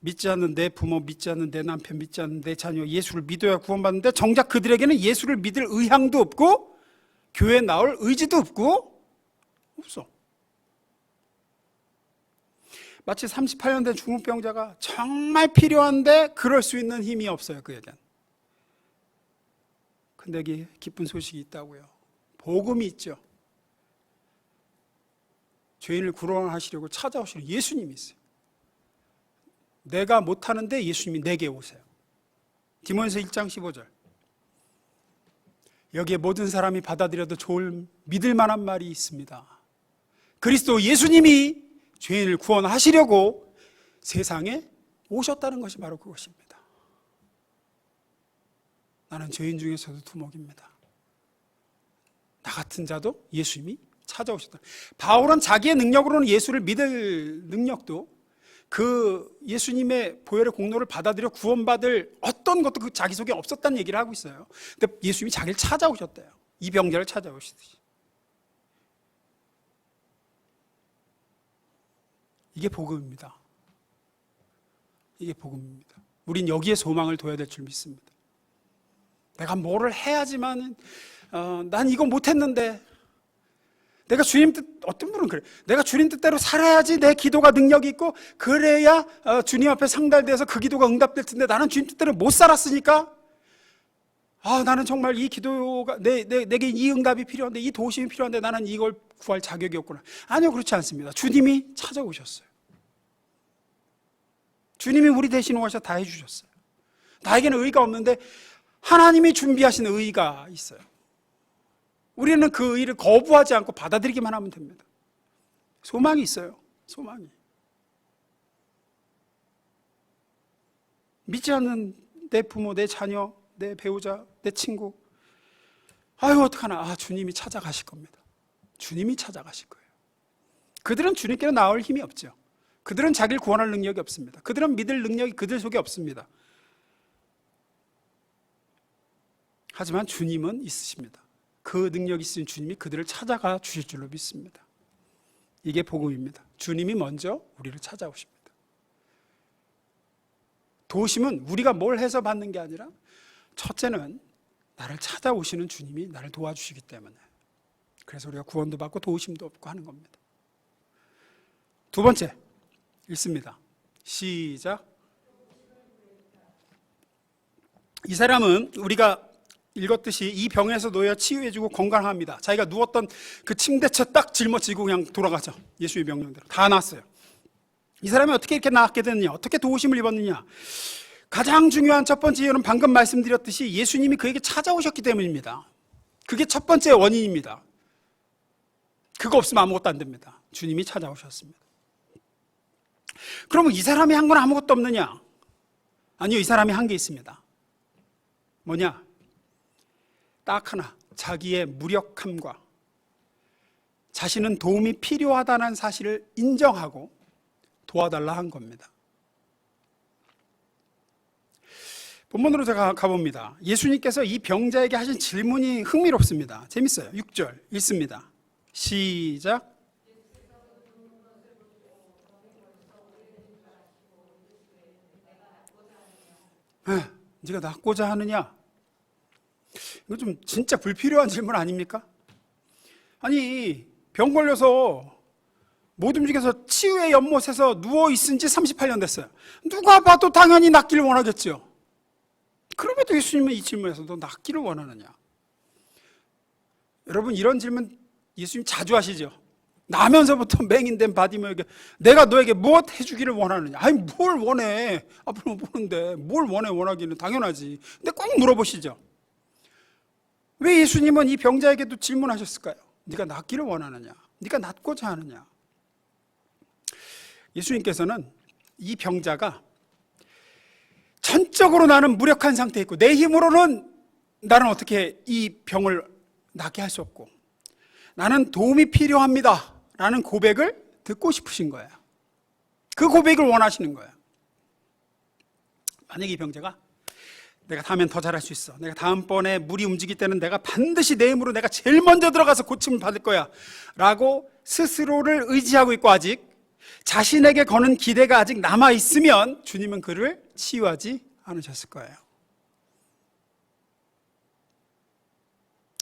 믿지 않는 내 부모, 믿지 않는 내 남편, 믿지 않는 내 자녀, 예수를 믿어야 구원받는데 정작 그들에게는 예수를 믿을 의향도 없고 교회에 나올 의지도 없어. 마치 38년 된 중풍병자가 정말 필요한데 그럴 수 있는 힘이 없어요, 그에겐. 근데 여기 기쁜 소식이 있다고요. 복음이 있죠. 죄인을 구원하시려고 찾아오시는 예수님이 있어요. 내가 못하는데 예수님이 내게 오세요. 디모데서 1장 15절. 여기에 모든 사람이 받아들여도 좋을 믿을 만한 말이 있습니다. 그리스도 예수님이 죄인을 구원하시려고 세상에 오셨다는 것이 바로 그것입니다. 나는 죄인 중에서도 두목입니다. 나 같은 자도 예수님이 찾아오셨다. 바울은 자기의 능력으로는 예수를 믿을 능력도 그 예수님의 보혈의 공로를 받아들여 구원받을 어떤 것도 그 자기 속에 없었다는 얘기를 하고 있어요. 근데 예수님이 자기를 찾아오셨대요. 이 병자를 찾아오시듯이. 이게 복음입니다. 이게 복음입니다. 우린 여기에 소망을 둬야 될 줄 믿습니다. 내가 뭐를 해야지만 난 이거 못했는데 내가 주님 뜻, 어떤 분은 그래. 내가 주님 뜻대로 살아야지 내 기도가 능력이 있고 그래야 주님 앞에 상달돼서 그 기도가 응답될 텐데 나는 주님 뜻대로 못 살았으니까 나는 정말 이 기도가 내게 이 응답이 필요한데 이 도우심이 필요한데 나는 이걸 구할 자격이 없구나. 아니요, 그렇지 않습니다. 주님이 찾아오셨어요. 주님이 우리 대신 오셔서 다 해주셨어요. 나에게는 의가 없는데 하나님이 준비하신 의가 있어요. 우리는 그 의를 거부하지 않고 받아들이기만 하면 됩니다. 소망이 있어요. 소망이. 믿지 않는 내 부모, 내 자녀, 내 배우자, 내 친구, 어떡하나. 주님이 찾아가실 겁니다. 주님이 찾아가실 거예요. 그들은 주님께로 나올 힘이 없죠. 그들은 자기를 구원할 능력이 없습니다. 그들은 믿을 능력이 그들 속에 없습니다. 하지만 주님은 있으십니다. 그 능력이 있으신 주님이 그들을 찾아가 주실 줄로 믿습니다. 이게 복음입니다. 주님이 먼저 우리를 찾아오십니다. 도우심은 우리가 뭘 해서 받는 게 아니라 첫째는 나를 찾아오시는 주님이 나를 도와주시기 때문에, 그래서 우리가 구원도 받고 도우심도 얻고 하는 겁니다. 두 번째 읽습니다. 시작. 이 사람은 우리가 읽었듯이 이 병에서 놓여 치유해주고 건강합니다. 자기가 누웠던 그 침대채 딱 짊어지고 그냥 돌아가죠. 예수의 명령대로 다 나았어요. 이 사람이 어떻게 이렇게 나았게 됐느냐, 어떻게 도우심을 입었느냐. 가장 중요한 첫 번째 이유는 방금 말씀드렸듯이 예수님이 그에게 찾아오셨기 때문입니다. 그게 첫 번째 원인입니다. 그거 없으면 아무것도 안 됩니다. 주님이 찾아오셨습니다. 그러면 이 사람이 한 건 아무것도 없느냐? 아니요, 이 사람이 한 게 있습니다. 뭐냐? 딱 하나, 자기의 무력함과 자신은 도움이 필요하다는 사실을 인정하고 도와달라 한 겁니다. 본문으로 제가 가봅니다. 예수님께서 이 병자에게 하신 질문이 흥미롭습니다. 재밌어요. 6절 읽습니다. 시작. 네가 낫고자 하느냐? 이거 좀 진짜 불필요한 질문 아닙니까? 아니, 병 걸려서 못 움직여서 치유의 연못에서 누워있은 지 38년 됐어요. 누가 봐도 당연히 낫기를 원하겠죠. 그럼에도 예수님은 이 질문에서 너 낫기를 원하느냐? 여러분, 이런 질문 예수님 자주 하시죠. 나면서부터 맹인된 바디메오에게 내가 너에게 무엇 해주기를 원하느냐? 아니, 뭘 원해? 앞으로 보는데 뭘 원하기는 당연하지. 근데 꼭 물어보시죠. 왜 예수님은 이 병자에게도 질문하셨을까요? 네가 낫기를 원하느냐? 네가 낫고자 하느냐? 예수님께서는 이 병자가 전적으로 나는 무력한 상태에 있고 내 힘으로는 나는 어떻게 이 병을 낫게 할 수 없고 나는 도움이 필요합니다 라는 고백을 듣고 싶으신 거예요. 그 고백을 원하시는 거예요. 만약에 이 병자가 내가 다음엔 더 잘할 수 있어, 내가 다음번에 물이 움직일 때는 내가 반드시 내 힘으로 내가 제일 먼저 들어가서 고침을 받을 거야 라고 스스로를 의지하고 있고 아직 자신에게 거는 기대가 아직 남아있으면 주님은 그를 치유하지 않으셨을 거예요.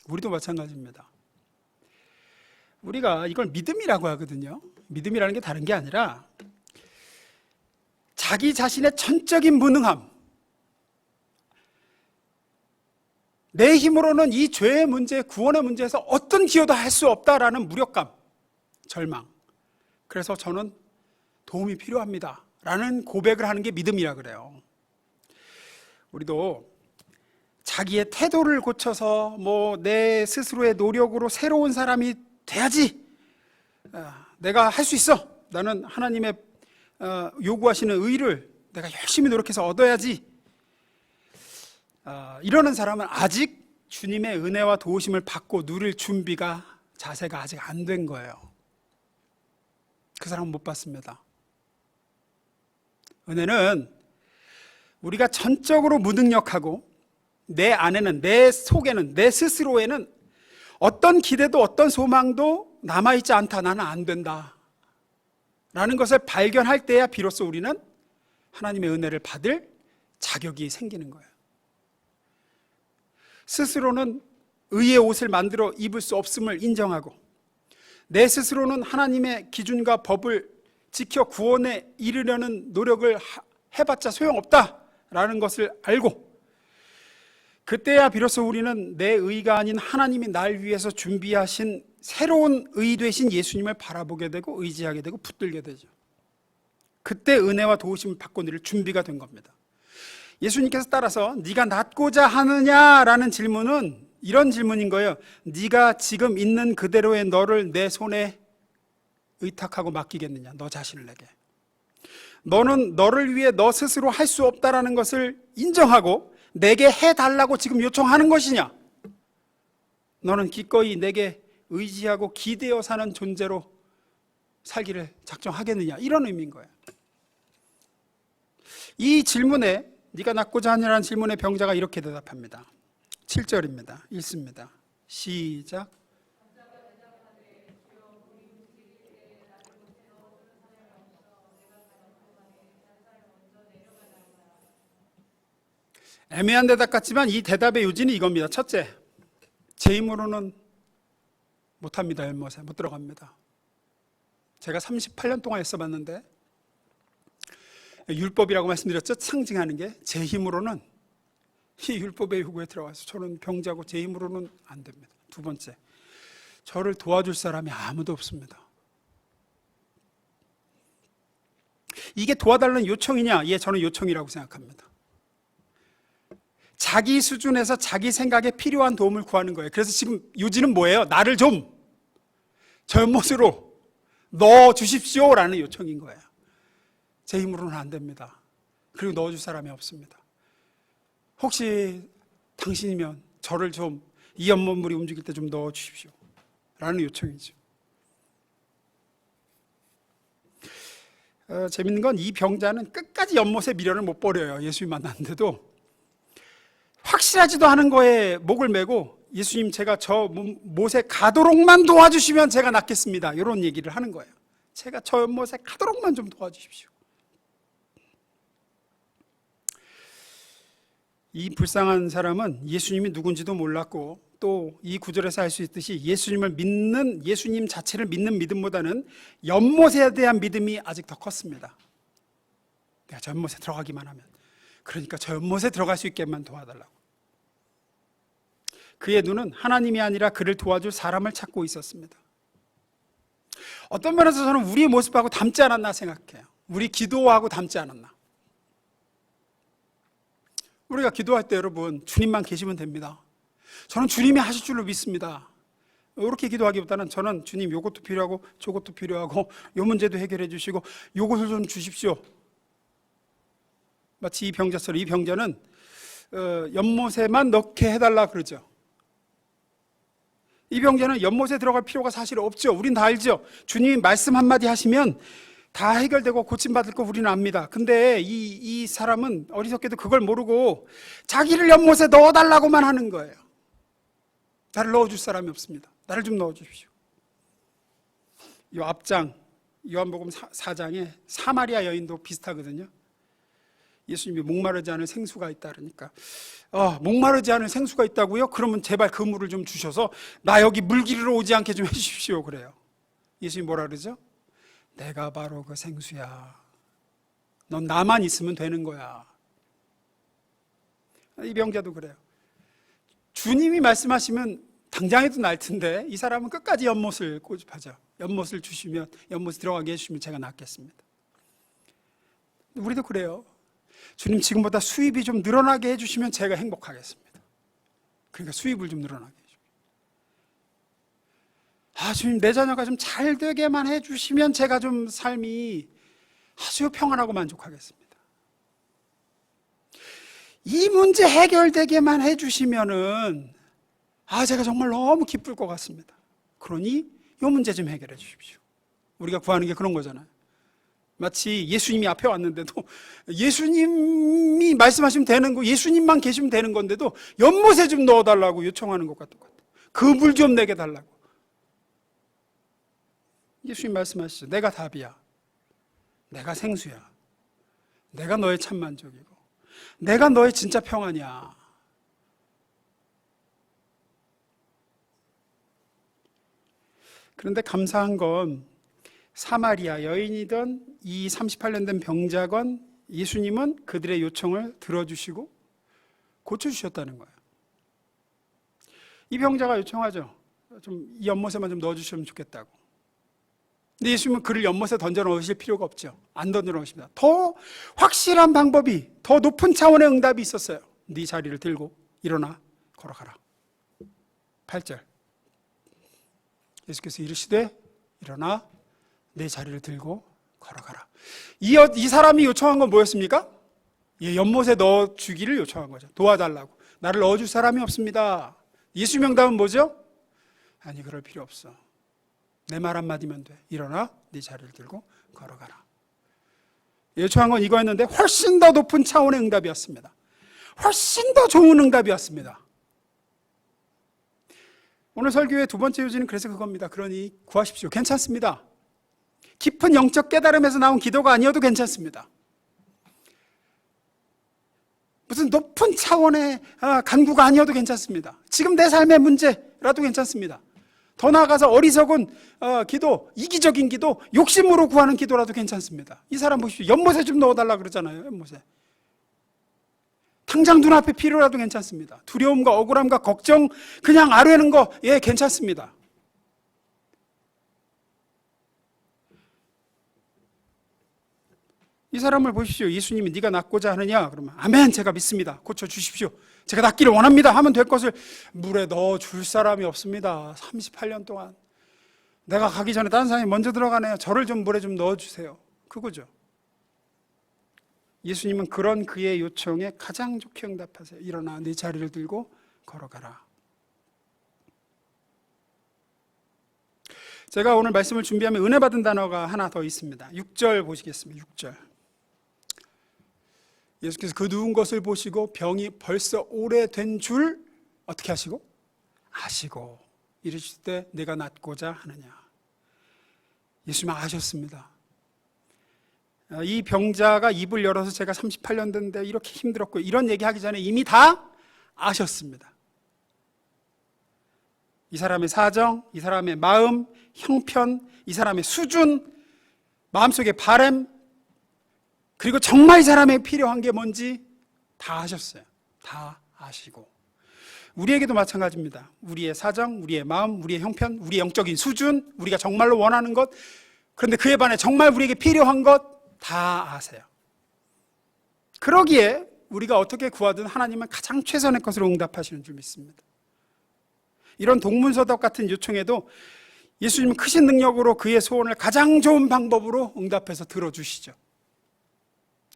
우리도 마찬가지입니다. 우리가 이걸 믿음이라고 하거든요. 믿음이라는 게 다른 게 아니라 자기 자신의 전적인 무능함, 내 힘으로는 이 죄의 문제, 구원의 문제에서 어떤 기여도 할 수 없다라는 무력감, 절망. 그래서 저는 도움이 필요합니다 라는 고백을 하는 게 믿음이라 그래요. 우리도 자기의 태도를 고쳐서 내 스스로의 노력으로 새로운 사람이 돼야지, 내가 할 수 있어, 나는 하나님의 요구하시는 의를 내가 열심히 노력해서 얻어야지, 이러는 사람은 아직 주님의 은혜와 도우심을 받고 누릴 준비가, 자세가 아직 안 된 거예요. 그 사람은 못 받습니다. 은혜는 우리가 전적으로 무능력하고 내 안에는, 내 속에는, 내 스스로에는 어떤 기대도 어떤 소망도 남아있지 않다, 나는 안 된다 라는 것을 발견할 때야 비로소 우리는 하나님의 은혜를 받을 자격이 생기는 거예요. 스스로는 의의 옷을 만들어 입을 수 없음을 인정하고 내 스스로는 하나님의 기준과 법을 지켜 구원에 이르려는 노력을 해봤자 소용없다라는 것을 알고 그때야 비로소 우리는 내 의가 아닌 하나님이 날 위해서 준비하신 새로운 의 되신 예수님을 바라보게 되고 의지하게 되고 붙들게 되죠. 그때 은혜와 도우심을 받고 누릴 준비가 된 겁니다. 예수님께서 따라서 네가 낫고자 하느냐라는 질문은 이런 질문인 거예요. 네가 지금 있는 그대로의 너를 내 손에 의탁하고 맡기겠느냐, 너 자신을 내게. 너는 너를 위해 너 스스로 할 수 없다라는 것을 인정하고 내게 해달라고 지금 요청하는 것이냐, 너는 기꺼이 내게 의지하고 기대어 사는 존재로 살기를 작정하겠느냐, 이런 의미인 거예요. 이 질문에, 네가 낫고자 하느냐는 질문에 병자가 이렇게 대답합니다. 7절입니다. 읽습니다. 시작. 애매한 대답 같지만 이 대답의 요지는 이겁니다. 첫째, 제 힘으로는 못합니다. 연못에 못 들어갑니다. 제가 38년 동안 애써봤는데 율법이라고 말씀드렸죠. 상징하는 게 제 힘으로는 이 율법의 요구에 들어가서 저는 병자고 제 힘으로는 안 됩니다. 두 번째, 저를 도와줄 사람이 아무도 없습니다. 이게 도와달라는 요청이냐? 예, 저는 요청이라고 생각합니다. 자기 수준에서 자기 생각에 필요한 도움을 구하는 거예요. 그래서 지금 요지는 뭐예요? 나를 좀, 저 연못으로 넣어 주십시오라는 요청인 거예요. 제 힘으로는 안 됩니다. 그리고 넣어줄 사람이 없습니다. 혹시 당신이면 저를 좀 이 연못물이 움직일 때 좀 넣어 주십시오 라는 요청이죠. 재밌는 건 이 병자는 끝까지 연못에 미련을 못 버려요. 예수님 만났는데도 확실하지도 않은 거에 목을 메고 예수님 제가 저 못에 가도록만 도와주시면 제가 낫겠습니다. 이런 얘기를 하는 거예요. 제가 저 연못에 가도록만 좀 도와주십시오. 이 불쌍한 사람은 예수님이 누군지도 몰랐고 또 이 구절에서 알 수 있듯이 예수님을 믿는, 예수님 자체를 믿는 믿음보다는 연못에 대한 믿음이 아직 더 컸습니다. 내가 저 연못에 들어가기만 하면, 그러니까 저 연못에 들어갈 수 있게만 도와달라고. 그의 눈은 하나님이 아니라 그를 도와줄 사람을 찾고 있었습니다. 어떤 면에서 저는 우리의 모습하고 닮지 않았나 생각해요. 우리 기도하고 닮지 않았나. 우리가 기도할 때 여러분 주님만 계시면 됩니다. 저는 주님이 하실 줄로 믿습니다. 이렇게 기도하기보다는 저는 주님 요것도 필요하고 저것도 필요하고 요 문제도 해결해 주시고 요것을 좀 주십시오. 마치 이 병자처럼 이 병자는 연못에만 넣게 해달라 그러죠. 이 병자는 연못에 들어갈 필요가 사실 없죠. 우린 다 알죠. 주님이 말씀 한마디 하시면 다 해결되고 고침받을 거 우리는 압니다. 근데 이 사람은 어리석게도 그걸 모르고 자기를 연못에 넣어달라고만 하는 거예요. 나를 넣어줄 사람이 없습니다. 나를 좀 넣어주십시오. 이 앞장 요한복음 4장에 사마리아 여인도 비슷하거든요. 예수님이 목마르지 않을 생수가 있다 그러니까 목마르지 않을 생수가 있다고요? 그러면 제발 그 물을 좀 주셔서 나 여기 물 기르러 오지 않게 좀 해주십시오 그래요. 예수님이 뭐라 그러죠? 내가 바로 그 생수야. 넌 나만 있으면 되는 거야. 이 병자도 그래요. 주님이 말씀하시면 당장에도 날 텐데 이 사람은 끝까지 연못을 고집하죠. 연못을 주시면, 연못에 들어가게 해주시면 제가 낫겠습니다. 우리도 그래요. 주님 지금보다 수입이 좀 늘어나게 해주시면 제가 행복하겠습니다. 그러니까 수입을 좀 늘어나게 해주십시오. 주님 내 자녀가 좀 잘 되게만 해주시면 제가 좀 삶이 아주 평안하고 만족하겠습니다. 이 문제 해결되게만 해주시면은 제가 정말 너무 기쁠 것 같습니다. 그러니 이 문제 좀 해결해 주십시오. 우리가 구하는 게 그런 거잖아요. 마치 예수님이 앞에 왔는데도 예수님이 말씀하시면 되는 거, 예수님만 계시면 되는 건데도 연못에 좀 넣어달라고 요청하는 것과 똑같아요. 그 물 좀 내게 달라고. 예수님 말씀하시죠. 내가 답이야. 내가 생수야. 내가 너의 참 만족이고 내가 너의 진짜 평안이야. 그런데 감사한 건 사마리아 여인이던 이 38년 된 병자건 예수님은 그들의 요청을 들어주시고 고쳐주셨다는 거예요. 이 병자가 요청하죠. 좀 이 연못에만 좀 넣어주시면 좋겠다고. 근데 예수님은 그를 연못에 던져 넣으실 필요가 없죠. 안 던져 넣으십니다. 더 확실한 방법이, 더 높은 차원의 응답이 있었어요. 네 자리를 들고 일어나 걸어가라. 8절 예수께서 이르시되 일어나 내 자리를 들고 걸어가라. 이 사람이 요청한 건 뭐였습니까? 연못에 넣어주기를 요청한 거죠. 도와달라고. 나를 넣어줄 사람이 없습니다. 예수 명답은 뭐죠? 아니 그럴 필요 없어. 내 말 한마디면 돼. 일어나 네 자리를 들고 걸어가라. 요청한 건 이거였는데 훨씬 더 높은 차원의 응답이었습니다. 훨씬 더 좋은 응답이었습니다. 오늘 설교의 두 번째 요지는 그래서 그겁니다. 그러니 구하십시오. 괜찮습니다. 깊은 영적 깨달음에서 나온 기도가 아니어도 괜찮습니다. 무슨 높은 차원의 간구가 아니어도 괜찮습니다. 지금 내 삶의 문제라도 괜찮습니다. 더 나아가서 어리석은 기도, 이기적인 기도, 욕심으로 구하는 기도라도 괜찮습니다. 이 사람 보십시오. 연못에 좀 넣어달라 그러잖아요. 연못에. 당장 눈앞에 필요라도 괜찮습니다. 두려움과 억울함과 걱정 그냥 아뢰는 거 괜찮습니다. 이 사람을 보십시오. 예수님이 네가 낫고자 하느냐? 그러면 아멘 제가 믿습니다. 고쳐주십시오. 제가 낫기를 원합니다 하면 될 것을 물에 넣어줄 사람이 없습니다. 38년 동안 내가 가기 전에 다른 사람이 먼저 들어가네요. 저를 좀 물에 좀 넣어주세요. 그거죠. 예수님은 그런 그의 요청에 가장 좋게 응답하세요. 일어나 네 자리를 들고 걸어가라. 제가 오늘 말씀을 준비하면 은혜 받은 단어가 하나 더 있습니다. 6절 보시겠습니다. 6절. 예수께서 그 누운 것을 보시고 병이 벌써 오래된 줄 어떻게 하시고? 아시고 이르실 때 내가 낫고자 하느냐. 예수님은 아셨습니다. 이 병자가 입을 열어서 제가 38년 됐는데 이렇게 힘들었고 이런 얘기하기 전에 이미 다 아셨습니다. 이 사람의 사정, 이 사람의 마음, 형편, 이 사람의 수준, 마음속의 바람, 그리고 정말 이 사람에 필요한 게 뭔지 다 아셨어요. 다 아시고. 우리에게도 마찬가지입니다. 우리의 사정, 우리의 마음, 우리의 형편, 우리의 영적인 수준, 우리가 정말로 원하는 것, 그런데 그에 반해 정말 우리에게 필요한 것 다 아세요. 그러기에 우리가 어떻게 구하든 하나님은 가장 최선의 것으로 응답하시는 줄 믿습니다. 이런 동문서답 같은 요청에도 예수님은 크신 능력으로 그의 소원을 가장 좋은 방법으로 응답해서 들어주시죠.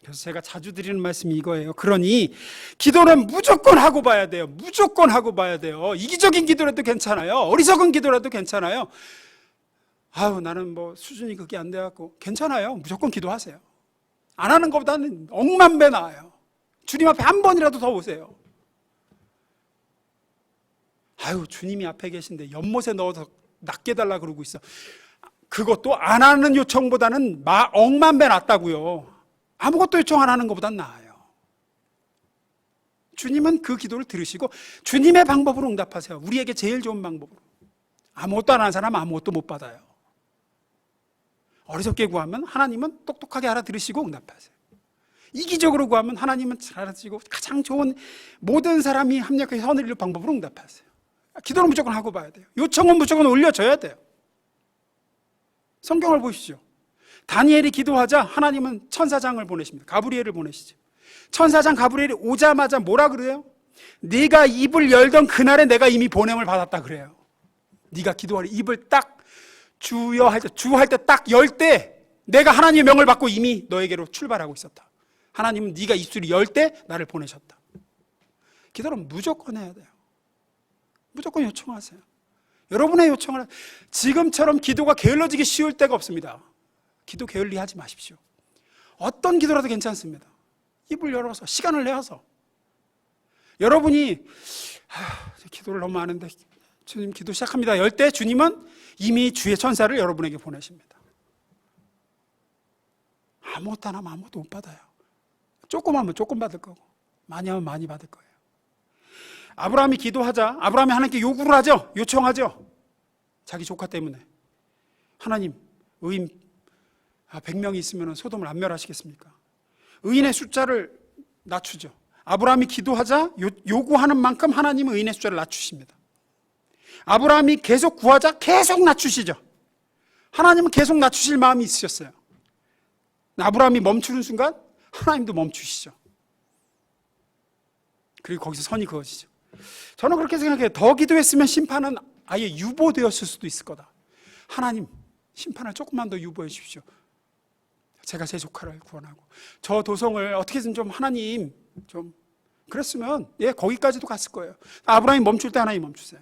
그래서 제가 자주 드리는 말씀이 이거예요. 그러니 기도는 무조건 하고 봐야 돼요. 무조건 하고 봐야 돼요. 이기적인 기도라도 괜찮아요. 어리석은 기도라도 괜찮아요. 아유, 나는 뭐 수준이 그게 안 돼갖고 괜찮아요. 무조건 기도하세요. 안 하는 것보다는 억만 배 나아요. 주님 앞에 한 번이라도 더 오세요. 아유, 주님이 앞에 계신데 연못에 넣어서 낫게 해달라 그러고 있어. 그것도 안 하는 요청보다는 억만 배 낫다고요. 아무것도 요청 안 하는 것보단 나아요. 주님은 그 기도를 들으시고 주님의 방법으로 응답하세요. 우리에게 제일 좋은 방법으로. 아무것도 안 하는 사람은 아무것도 못 받아요. 어리석게 구하면 하나님은 똑똑하게 알아들으시고 응답하세요. 이기적으로 구하면 하나님은 잘 알아들으시고 가장 좋은 모든 사람이 합력하게 선을 이룰 방법으로 응답하세요. 기도는 무조건 하고 봐야 돼요. 요청은 무조건 올려줘야 돼요. 성경을 보시죠. 다니엘이 기도하자 하나님은 천사장을 보내십니다. 가브리엘을 보내시죠. 천사장 가브리엘이 오자마자 뭐라 그래요? 네가 입을 열던 그날에 내가 이미 보냄을 받았다 그래요. 네가 기도하려 입을 딱 주여 할 때, 주 할 때 딱 열 때 내가 하나님의 명을 받고 이미 너에게로 출발하고 있었다. 하나님은 네가 입술이 열 때 나를 보내셨다. 기도는 무조건 해야 돼요. 무조건 요청하세요. 여러분의 요청을 지금처럼 기도가 게을러지기 쉬울 때가 없습니다. 기도 게을리하지 마십시오. 어떤 기도라도 괜찮습니다. 입을 열어서 시간을 내어서 여러분이 기도를 너무 안 하는데 주님 기도 시작합니다. 열 때 주님은 이미 주의 천사를 여러분에게 보내십니다. 아무것도 안 하면 아무것도 못 받아요. 조금 하면 조금 받을 거고 많이 하면 많이 받을 거예요. 아브라함이 기도하자 아브라함이 하나님께 요구를 하죠. 요청하죠. 자기 조카 때문에 하나님 의인 100명이 있으면 소돔을 안 멸하시겠습니까? 의인의 숫자를 낮추죠. 아브라함이 기도하자 요구하는 만큼 하나님은 의인의 숫자를 낮추십니다. 아브라함이 계속 구하자 계속 낮추시죠. 하나님은 계속 낮추실 마음이 있으셨어요. 아브라함이 멈추는 순간 하나님도 멈추시죠. 그리고 거기서 선이 그어지죠. 저는 그렇게 생각해요. 더 기도했으면 심판은 아예 유보되었을 수도 있을 거다. 하나님 심판을 조금만 더 유보해 주십시오. 제가 제 조카를 구원하고 저 도성을 어떻게든 좀 하나님 좀 그랬으면 거기까지도 갔을 거예요. 아브라함이 멈출 때 하나님 멈추세요.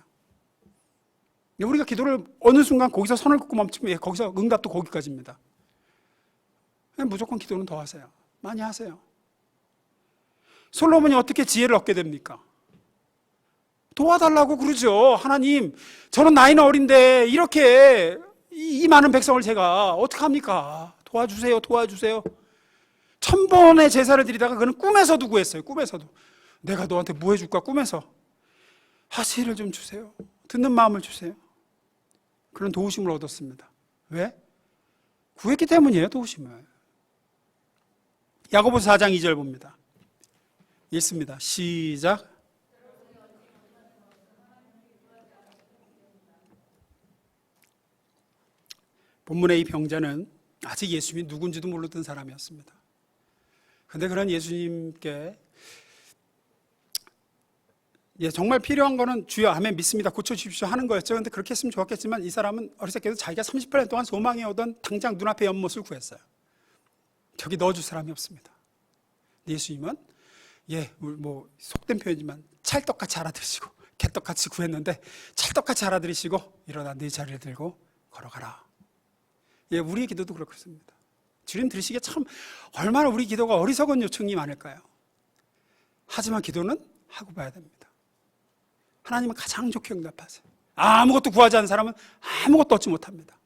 우리가 기도를 어느 순간 거기서 선을 긋고 멈추면 거기서 응답도 거기까지입니다. 무조건 기도는 더 하세요. 많이 하세요. 솔로몬이 어떻게 지혜를 얻게 됩니까? 도와달라고 그러죠. 하나님 저는 나이는 어린데 이렇게 이 많은 백성을 제가 어떡합니까? 도와주세요. 도와주세요. 1000번의 제사를 드리다가 그는 꿈에서도 구했어요. 꿈에서도 내가 너한테 뭐 해줄까? 꿈에서 지혜를 좀 주세요. 듣는 마음을 주세요. 그런 도우심을 얻었습니다. 왜? 구했기 때문이에요. 도우심을. 야고보서 4장 2절 봅니다. 읽습니다. 시작. 본문의 이 병자는 아직 예수님이 누군지도 모르던 사람이었습니다. 그런데 그런 예수님께 정말 필요한 거는 주여 아멘 믿습니다 고쳐주십시오 하는 거였죠. 근데 그렇게 했으면 좋았겠지만 이 사람은 어렸을 때도 자기가 38년 동안 소망해오던 당장 눈앞에 연못을 구했어요. 저기 넣어줄 사람이 없습니다. 예수님은 뭐 속된 표현이지만 찰떡같이 알아들으시고 개떡같이 구했는데 찰떡같이 알아들으시고 일어나 네 자리를 들고 걸어가라. 우리의 기도도 그렇습니다. 주님 들으시기에 참 얼마나 우리 기도가 어리석은 요청이 많을까요? 하지만 기도는 하고 봐야 됩니다. 하나님은 가장 좋게 응답하세요. 아무것도 구하지 않은 사람은 아무것도 얻지 못합니다.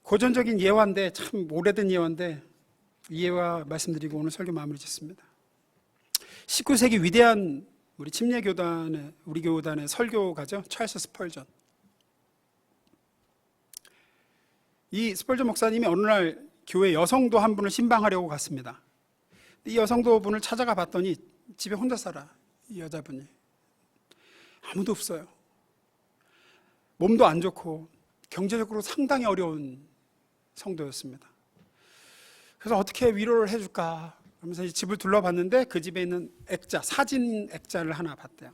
고전적인 예화인데, 참 오래된 예화인데 이 예화 말씀드리고 오늘 설교 마무리 짓습니다. 19세기 위대한 우리 침례교단의, 우리 교단의 설교가죠. 찰스 스펄전. 이 스펄전 목사님이 어느 날 교회 여성도 한 분을 신방하려고 갔습니다. 이 여성도 분을 찾아가 봤더니 집에 혼자 살아. 이 여자분이 아무도 없어요. 몸도 안 좋고 경제적으로 상당히 어려운 성도였습니다. 그래서 어떻게 위로를 해줄까 하면서 이 집을 둘러봤는데 그 집에 있는 액자, 사진 액자를 하나 봤대요.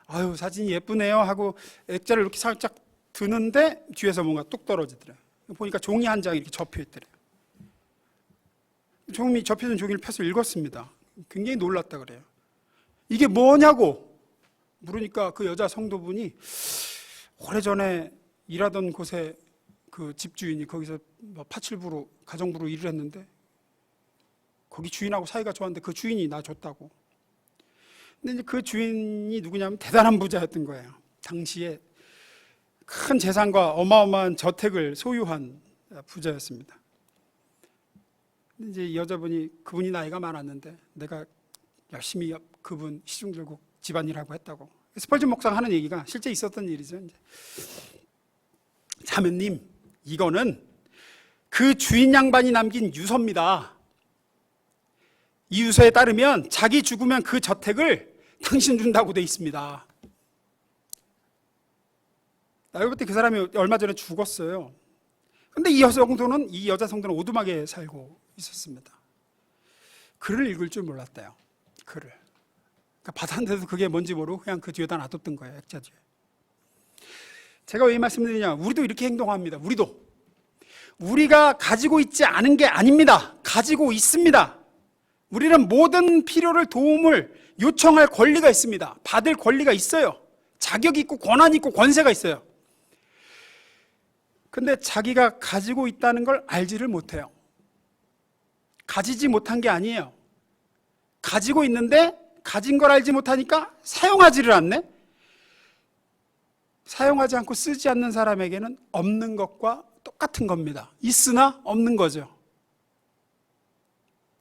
아유, 사진이 예쁘네요 하고 액자를 이렇게 살짝 드는데 뒤에서 뭔가 뚝 떨어지더래요. 보니까 종이 한 장이 이렇게 접혀 있더래요. 접혀진 종이를 펴서 읽었습니다. 굉장히 놀랐다 그래요. 이게 뭐냐고 물으니까 그 여자 성도분이 오래전에 일하던 곳에 그 집주인이 거기서 파출부로 가정부로 일을 했는데 거기 주인하고 사이가 좋았는데 그 주인이 나 줬다고. 근데 이제 그 주인이 누구냐면 대단한 부자였던 거예요. 당시에 큰 재산과 어마어마한 저택을 소유한 부자였습니다. 근데 이제 여자분이 그분이 나이가 많았는데 내가 열심히 그분 시중 들고 집안일하고 했다고. 스펄전 목사가 하는 얘기가 실제 있었던 일이죠. 이제 자매님, 이거는 그 주인 양반이 남긴 유서입니다. 이 유서에 따르면 자기 죽으면 그 저택을 당신 준다고 돼 있습니다. 알고 봤더니 그 사람이 얼마 전에 죽었어요. 근데 이 여자 성도는 오두막에 살고 있었습니다. 글을 읽을 줄 몰랐대요. 글을. 그러니까 받았는데도 그게 뭔지 모르고 그냥 그 뒤에다 놔뒀던 거예요. 액자 뒤에. 제가 왜 이 말씀드리냐, 우리도 이렇게 행동합니다. 우리가 가지고 있지 않은 게 아닙니다. 가지고 있습니다. 우리는 모든 필요를, 도움을 요청할 권리가 있습니다. 받을 권리가 있어요. 자격이 있고 권한이 있고 권세가 있어요. 근데 자기가 가지고 있다는 걸 알지를 못해요. 가지지 못한 게 아니에요. 가지고 있는데 가진 걸 알지 못하니까 사용하지를 않네. 사용하지 않고 쓰지 않는 사람에게는 없는 것과 똑같은 겁니다. 있으나 없는 거죠.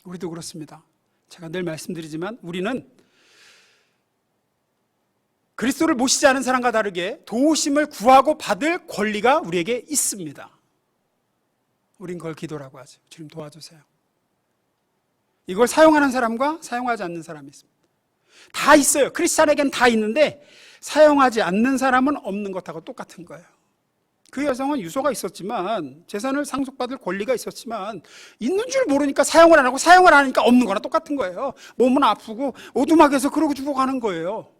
우리도 그렇습니다. 제가 늘 말씀드리지만 우리는 그리스도를 모시지 않은 사람과 다르게 도우심을 구하고 받을 권리가 우리에게 있습니다. 우린 그걸 기도라고 하죠. 주님 도와주세요. 이걸 사용하는 사람과 사용하지 않는 사람이 있습니다. 다 있어요. 크리스찬에겐 다 있는데 사용하지 않는 사람은 없는 것하고 똑같은 거예요. 그 여성은 유서가 있었지만, 재산을 상속받을 권리가 있었지만 있는 줄 모르니까 사용을 안 하고 사용을 안 하니까 없는 거나 똑같은 거예요. 몸은 아프고 오두막에서 그러고 죽어가는 거예요.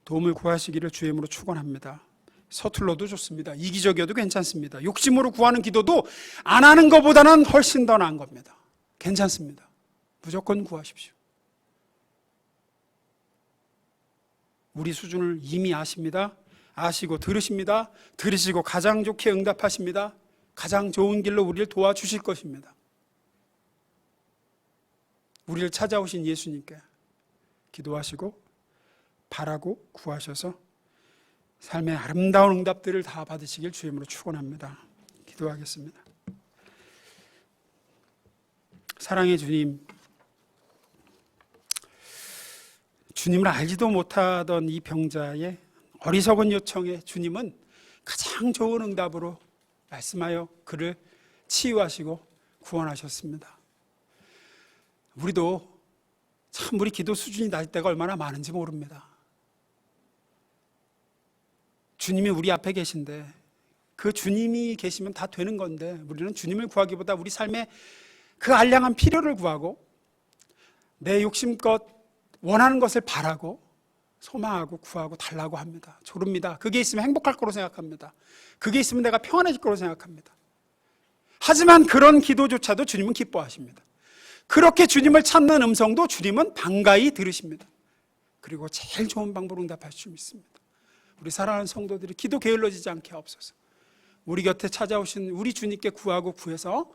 도움을 구하시기를 주의 이름으로 축원합니다. 서툴러도 좋습니다. 이기적이어도 괜찮습니다. 욕심으로 구하는 기도도 안 하는 것보다는 훨씬 더 나은 겁니다. 괜찮습니다. 무조건 구하십시오. 우리 수준을 이미 아십니다. 아시고 들으십니다. 들으시고 가장 좋게 응답하십니다. 가장 좋은 길로 우리를 도와주실 것입니다. 우리를 찾아오신 예수님께 기도하시고 바라고 구하셔서 삶의 아름다운 응답들을 다 받으시길 주의 이름으로 축원합니다. 기도하겠습니다. 사랑의 주님, 주님을 알지도 못하던 이 병자의 어리석은 요청에 주님은 가장 좋은 응답으로 말씀하여 그를 치유하시고 구원하셨습니다. 우리도 참 우리 기도 수준이 낮을 때가 얼마나 많은지 모릅니다. 주님이 우리 앞에 계신데 그 주님이 계시면 다 되는 건데 우리는 주님을 구하기보다 우리 삶의 그 알량한 필요를 구하고 내 욕심껏 원하는 것을 바라고 소망하고 구하고 달라고 합니다. 조릅니다. 그게 있으면 행복할 거로 생각합니다. 그게 있으면 내가 평안해질 거로 생각합니다. 하지만 그런 기도조차도 주님은 기뻐하십니다. 그렇게 주님을 찾는 음성도 주님은 반가이 들으십니다. 그리고 제일 좋은 방법으로 응답하실 줄 믿습니다. 우리 사랑하는 성도들이 기도 게을러지지 않게 하옵소서. 우리 곁에 찾아오신 우리 주님께 구하고 구해서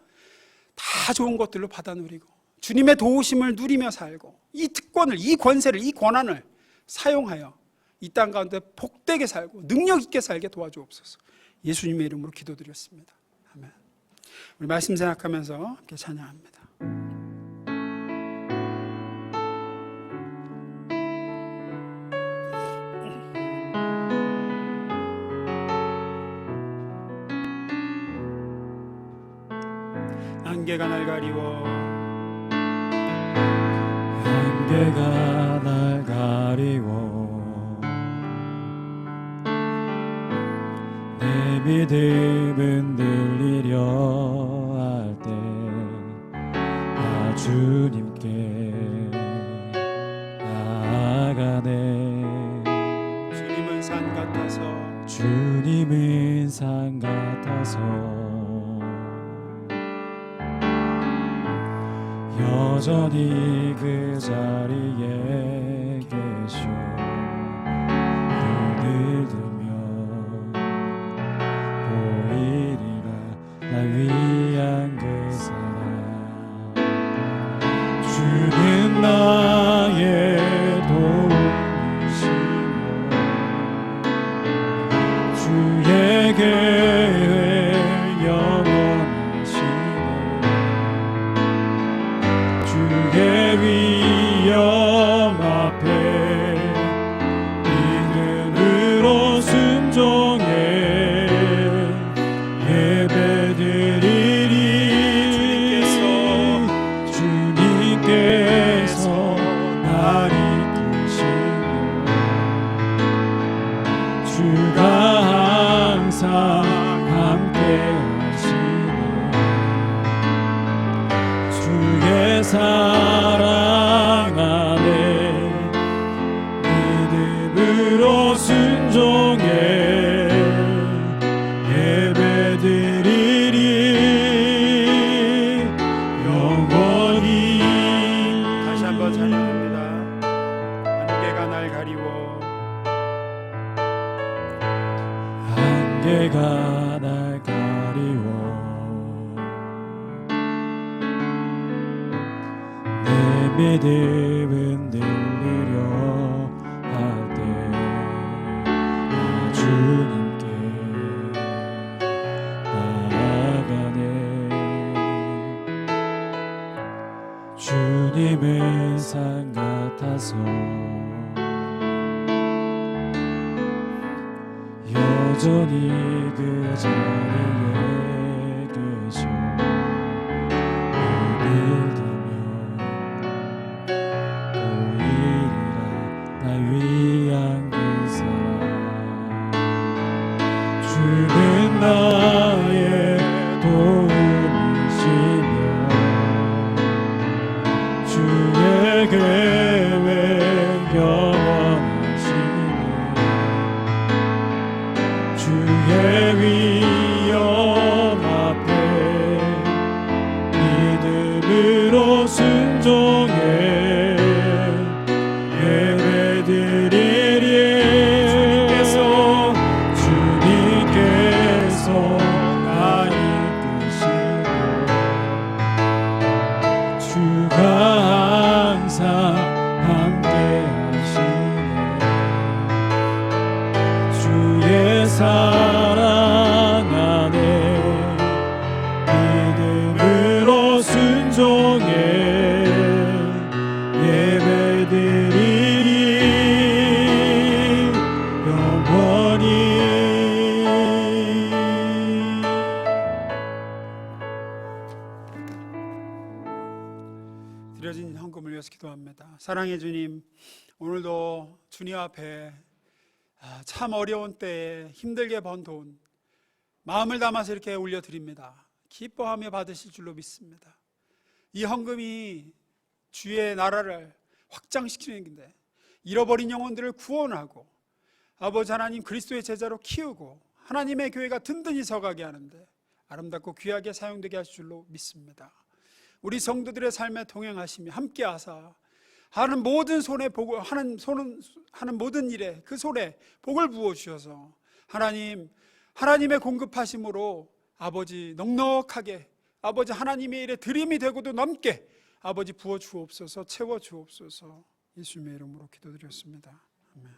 다 좋은 것들로 받아 누리고 주님의 도우심을 누리며 살고 이 특권을, 이 권세를, 이 권한을 사용하여 이 땅 가운데 복되게 살고 능력 있게 살게 도와주옵소서. 예수님의 이름으로 기도드렸습니다. 아멘. 우리 말씀 생각하면서 함께 찬양합니다. 안개가 날 가리워 안개가 날 가리워 내 믿음은 들리려 할 때 나 주님께 나아가네. 주님은 산 같아서 주님은 산 같아서 여전히 그 자리에 계셔 눈을 들면 보이리라 날 위한 그 사랑. 주는 나의 도우시며 주의 계획 영원하시네. 주의 위엄 앞에 믿음으로 순종해 예배드리리. 주님께서 날 이끄시며 주가 항상 함께 하시네. 주의 사랑 안에 믿음으로 순종해 예배드리리. 영원히. 다시 한번 찬양합니다. 안개가 날 가리워 안개가 날 가리워 내 믿음은 들리려 할 때 나 주님께 나아가네. 주님은 산 같아서 여전히 그 자리에 계셔 눈을 들면 보이리라 날 위한 그 사랑. 주는 나의 도움이시며 주의 계획 영원하시네. 주의 위엄 앞에 믿음으로 순종해 예배드리리. 주님께서 날 이끄시고 주가 항상 함께 하시네. 주의 사랑 안에 믿음으로 순종해 예배드리리. 영원히. 드려진 헌금을 위해서 기도합니다. 사랑의 주님, 오늘도 주님 앞에 참 어려운 때에 힘들게 번 돈 마음을 담아서 이렇게 올려드립니다. 기뻐하며 받으실 줄로 믿습니다. 이 헌금이 주의 나라를 확장시키는 건데, 잃어버린 영혼들을 구원하고 아버지 하나님 그리스도의 제자로 키우고 하나님의 교회가 든든히 서가게 하는데 아름답고 귀하게 사용되게 하실 줄로 믿습니다. 우리 성도들의 삶에 동행하시며 함께하사 하는 모든 손에 복을 하는 모든 일에 그 손에 복을 부어 주셔서 하나님의 공급하심으로 아버지 넉넉하게 아버지 하나님의 일에 드림이 되고도 넘게 아버지 부어 주옵소서, 채워 주옵소서. 예수님의 이름으로 기도드렸습니다. 아멘.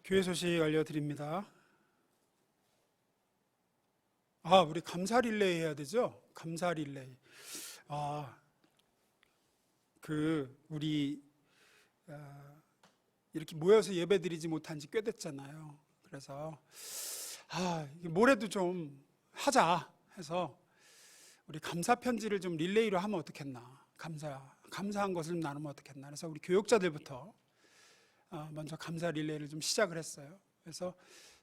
교회 소식 알려드립니다. 우리 감사 릴레이 해야 되죠? 감사 릴레이. 우리 이렇게 모여서 예배 드리지 못한 지 꽤 됐잖아요. 그래서 모레도 좀 하자 해서 우리 감사 편지를 좀 릴레이로 하면 어떻겠나, 감사한 것을 좀 나누면 어떻겠나. 그래서 우리 교육자들부터 먼저 감사 릴레이를 좀 시작을 했어요. 그래서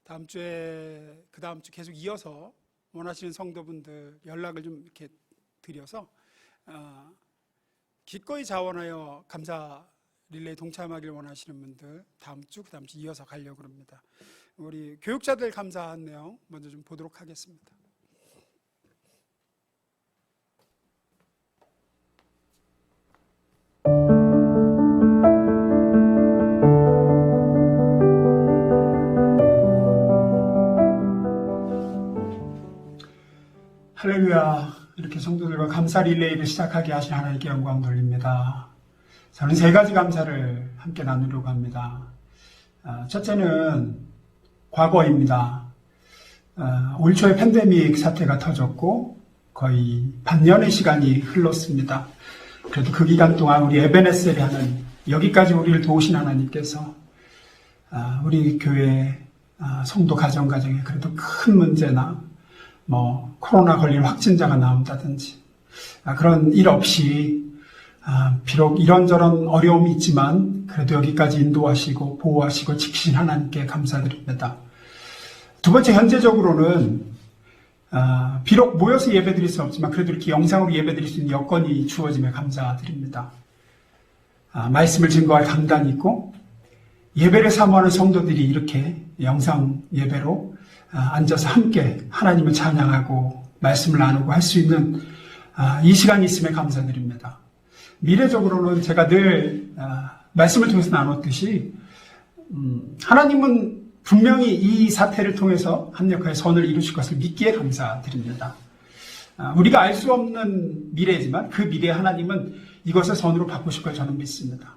그 다음 주 계속 이어서 원하시는 성도분들 연락을 좀 이렇게 드려서 기꺼이 자원하여 감사 릴레이 동참하길 원하시는 분들 다음 주, 그 다음 주 이어서 가려고 합니다. 우리 교육자들 감사한 내용 먼저 좀 보도록 하겠습니다. 할렐루야. 이렇게 성도들과 감사 릴레이를 시작하게 하신 하나님께 영광 돌립니다. 저는 3가지 감사를 함께 나누려고 합니다. 첫째는 과거입니다. 올 초에 팬데믹 사태가 터졌고 거의 반년의 시간이 흘렀습니다. 그래도 그 기간 동안 우리 에베네셀이 하는 여기까지 우리를 도우신 하나님께서 우리 교회 성도 가정에 그래도 큰 문제나 코로나 걸린 확진자가 나온다든지 그런 일 없이 비록 이런저런 어려움이 있지만 그래도 여기까지 인도하시고 보호하시고 지키신 하나님께 감사드립니다. 두 번째, 현재적으로는 비록 모여서 예배드릴 수 없지만 그래도 이렇게 영상으로 예배드릴 수 있는 여건이 주어짐에 감사드립니다. 말씀을 증거할 강단이 있고 예배를 사모하는 성도들이 이렇게 영상 예배로 앉아서 함께 하나님을 찬양하고 말씀을 나누고 할 수 있는 이 시간이 있음에 감사드립니다. 미래적으로는 제가 늘 말씀을 통해서 나눴듯이 하나님은 분명히 이 사태를 통해서 합력하여 선을 이루실 것을 믿기에 감사드립니다. 우리가 알 수 없는 미래지만 그 미래에 하나님은 이것을 선으로 바꾸실 걸 저는 믿습니다.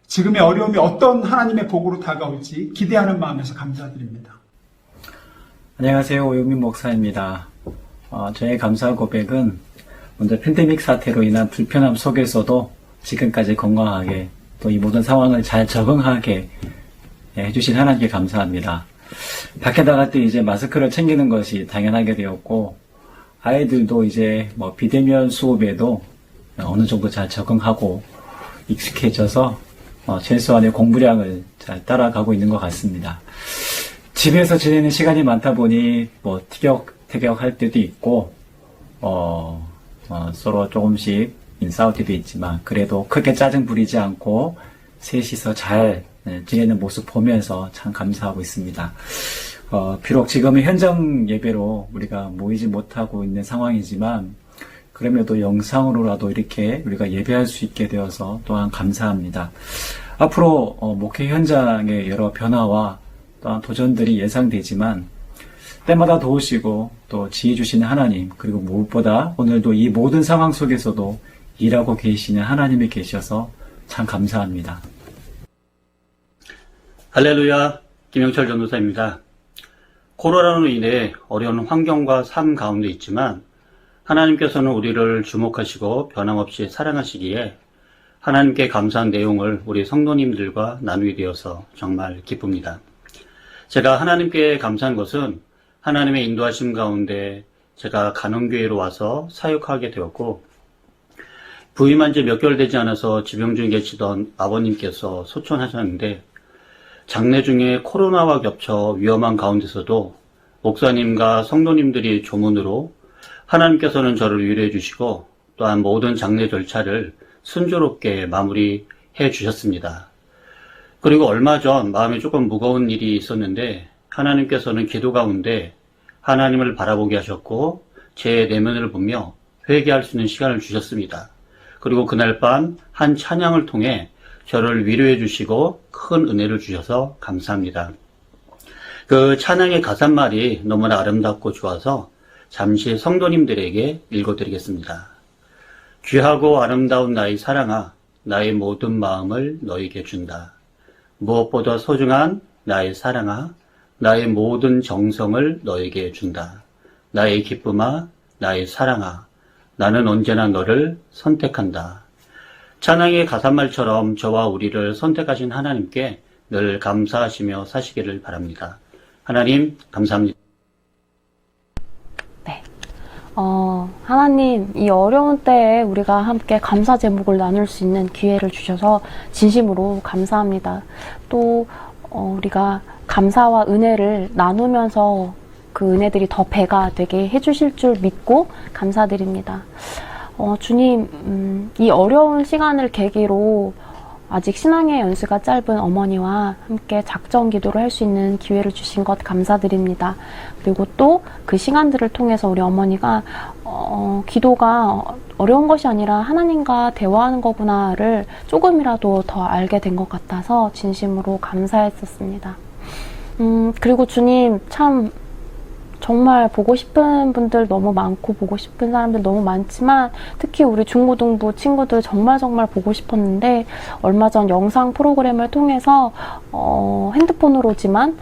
지금의 어려움이 어떤 하나님의 복으로 다가올지 기대하는 마음에서 감사드립니다. 안녕하세요. 오영민 목사입니다. 저의 감사 고백은 먼저 팬데믹 사태로 인한 불편함 속에서도 지금까지 건강하게 또 이 모든 상황을 잘 적응하게 해주신 하나님께 감사합니다. 밖에 나갈 때 이제 마스크를 챙기는 것이 당연하게 되었고 아이들도 이제 비대면 수업에도 어느 정도 잘 적응하고 익숙해져서 최소한의 공부량을 잘 따라가고 있는 것 같습니다. 집에서 지내는 시간이 많다 보니 티격태격할 때도 있고 서로 조금씩 인싸울 때도 있지만 그래도 크게 짜증 부리지 않고 셋이서 잘 지내는 모습 보면서 참 감사하고 있습니다. 비록 지금은 현장 예배로 우리가 모이지 못하고 있는 상황이지만 그럼에도 영상으로라도 이렇게 우리가 예배할 수 있게 되어서 또한 감사합니다. 앞으로 목회 현장의 여러 변화와 또한 도전들이 예상되지만 때마다 도우시고 또 지혜 주시는 하나님, 그리고 무엇보다 오늘도 이 모든 상황 속에서도 일하고 계시는 하나님이 계셔서 참 감사합니다. 할렐루야, 김영철 전도사입니다. 코로나로 인해 어려운 환경과 삶 가운데 있지만 하나님께서는 우리를 주목하시고 변함없이 사랑하시기에 하나님께 감사한 내용을 우리 성도님들과 나누게 되어서 정말 기쁩니다. 제가 하나님께 감사한 것은 하나님의 인도하심 가운데 제가 간원교회로 와서 사역하게 되었고, 부임한 지 몇 개월 되지 않아서 지병 중에 계시던 아버님께서 소천하셨는데, 장례 중에 코로나와 겹쳐 위험한 가운데서도 목사님과 성도님들이 조문으로 하나님께서는 저를 위로해 주시고, 또한 모든 장례 절차를 순조롭게 마무리해 주셨습니다. 그리고 얼마 전 마음에 조금 무거운 일이 있었는데, 하나님께서는 기도 가운데 하나님을 바라보게 하셨고, 제 내면을 보며 회개할 수 있는 시간을 주셨습니다. 그리고 그날 밤 한 찬양을 통해 저를 위로해 주시고 큰 은혜를 주셔서 감사합니다. 그 찬양의 가사말이 너무나 아름답고 좋아서 잠시 성도님들에게 읽어드리겠습니다. 귀하고 아름다운 나의 사랑아, 나의 모든 마음을 너에게 준다. 무엇보다 소중한 나의 사랑아, 나의 모든 정성을 너에게 준다. 나의 기쁨아, 나의 사랑아, 나는 언제나 너를 선택한다. 찬양의 가사말처럼 저와 우리를 선택하신 하나님께 늘 감사하시며 사시기를 바랍니다. 하나님, 감사합니다. 네. 하나님, 이 어려운 때에 우리가 함께 감사 제목을 나눌 수 있는 기회를 주셔서 진심으로 감사합니다. 또, 우리가 감사와 은혜를 나누면서 그 은혜들이 더 배가 되게 해주실 줄 믿고 감사드립니다. 주님, 이 어려운 시간을 계기로 아직 신앙의 연수가 짧은 어머니와 함께 작정 기도를 할 수 있는 기회를 주신 것 감사드립니다. 그리고 또 그 시간들을 통해서 우리 어머니가 기도가 어려운 것이 아니라 하나님과 대화하는 거구나를 조금이라도 더 알게 된 것 같아서 진심으로 감사했었습니다. 그리고 주님, 참 정말 보고 싶은 분들 너무 많고 보고 싶은 사람들 너무 많지만 특히 우리 중고등부 친구들 정말 보고 싶었는데 얼마 전 영상 프로그램을 통해서 핸드폰으로지만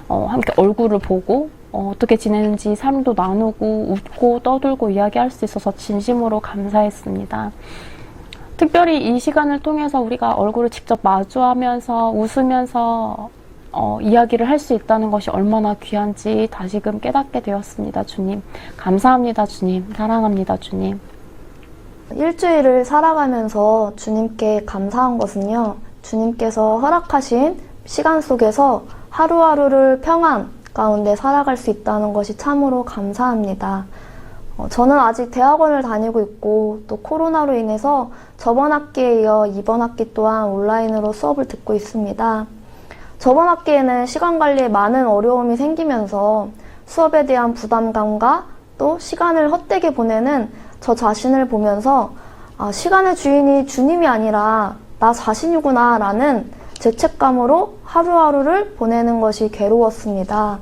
함께 얼굴을 보고 어떻게 지내는지 삶도 나누고 웃고 떠들고 이야기할 수 있어서 진심으로 감사했습니다. 특별히 이 시간을 통해서 우리가 얼굴을 직접 마주하면서 웃으면서 이야기를 할 수 있다는 것이 얼마나 귀한지 다시금 깨닫게 되었습니다. 주님, 감사합니다. 주님, 사랑합니다. 주님. 일주일을 살아가면서 주님께 감사한 것은요, 주님께서 허락하신 시간 속에서 하루하루를 평안 가운데 살아갈 수 있다는 것이 참으로 감사합니다. 저는 아직 대학원을 다니고 있고 또 코로나로 인해서 저번 학기에 이어 이번 학기 또한 온라인으로 수업을 듣고 있습니다. 저번 학기에는 시간 관리에 많은 어려움이 생기면서 수업에 대한 부담감과 또 시간을 헛되게 보내는 저 자신을 보면서 시간의 주인이 주님이 아니라 나 자신이구나 라는 죄책감으로 하루하루를 보내는 것이 괴로웠습니다.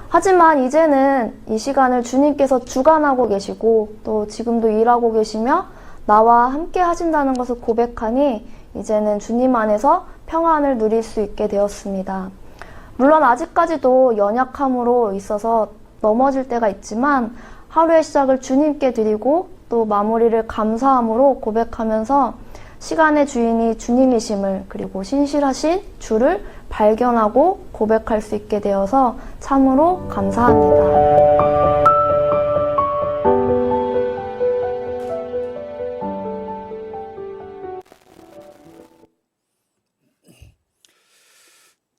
하지만 이제는 이 시간을 주님께서 주관하고 계시고 또 지금도 일하고 계시며 나와 함께 하신다는 것을 고백하니 이제는 주님 안에서 평안을 누릴 수 있게 되었습니다. 물론 아직까지도 연약함으로 있어서 넘어질 때가 있지만 하루의 시작을 주님께 드리고 또 마무리를 감사함으로 고백하면서 시간의 주인이 주님이심을 그리고 신실하신 주를 발견하고 고백할 수 있게 되어서 참으로 감사합니다.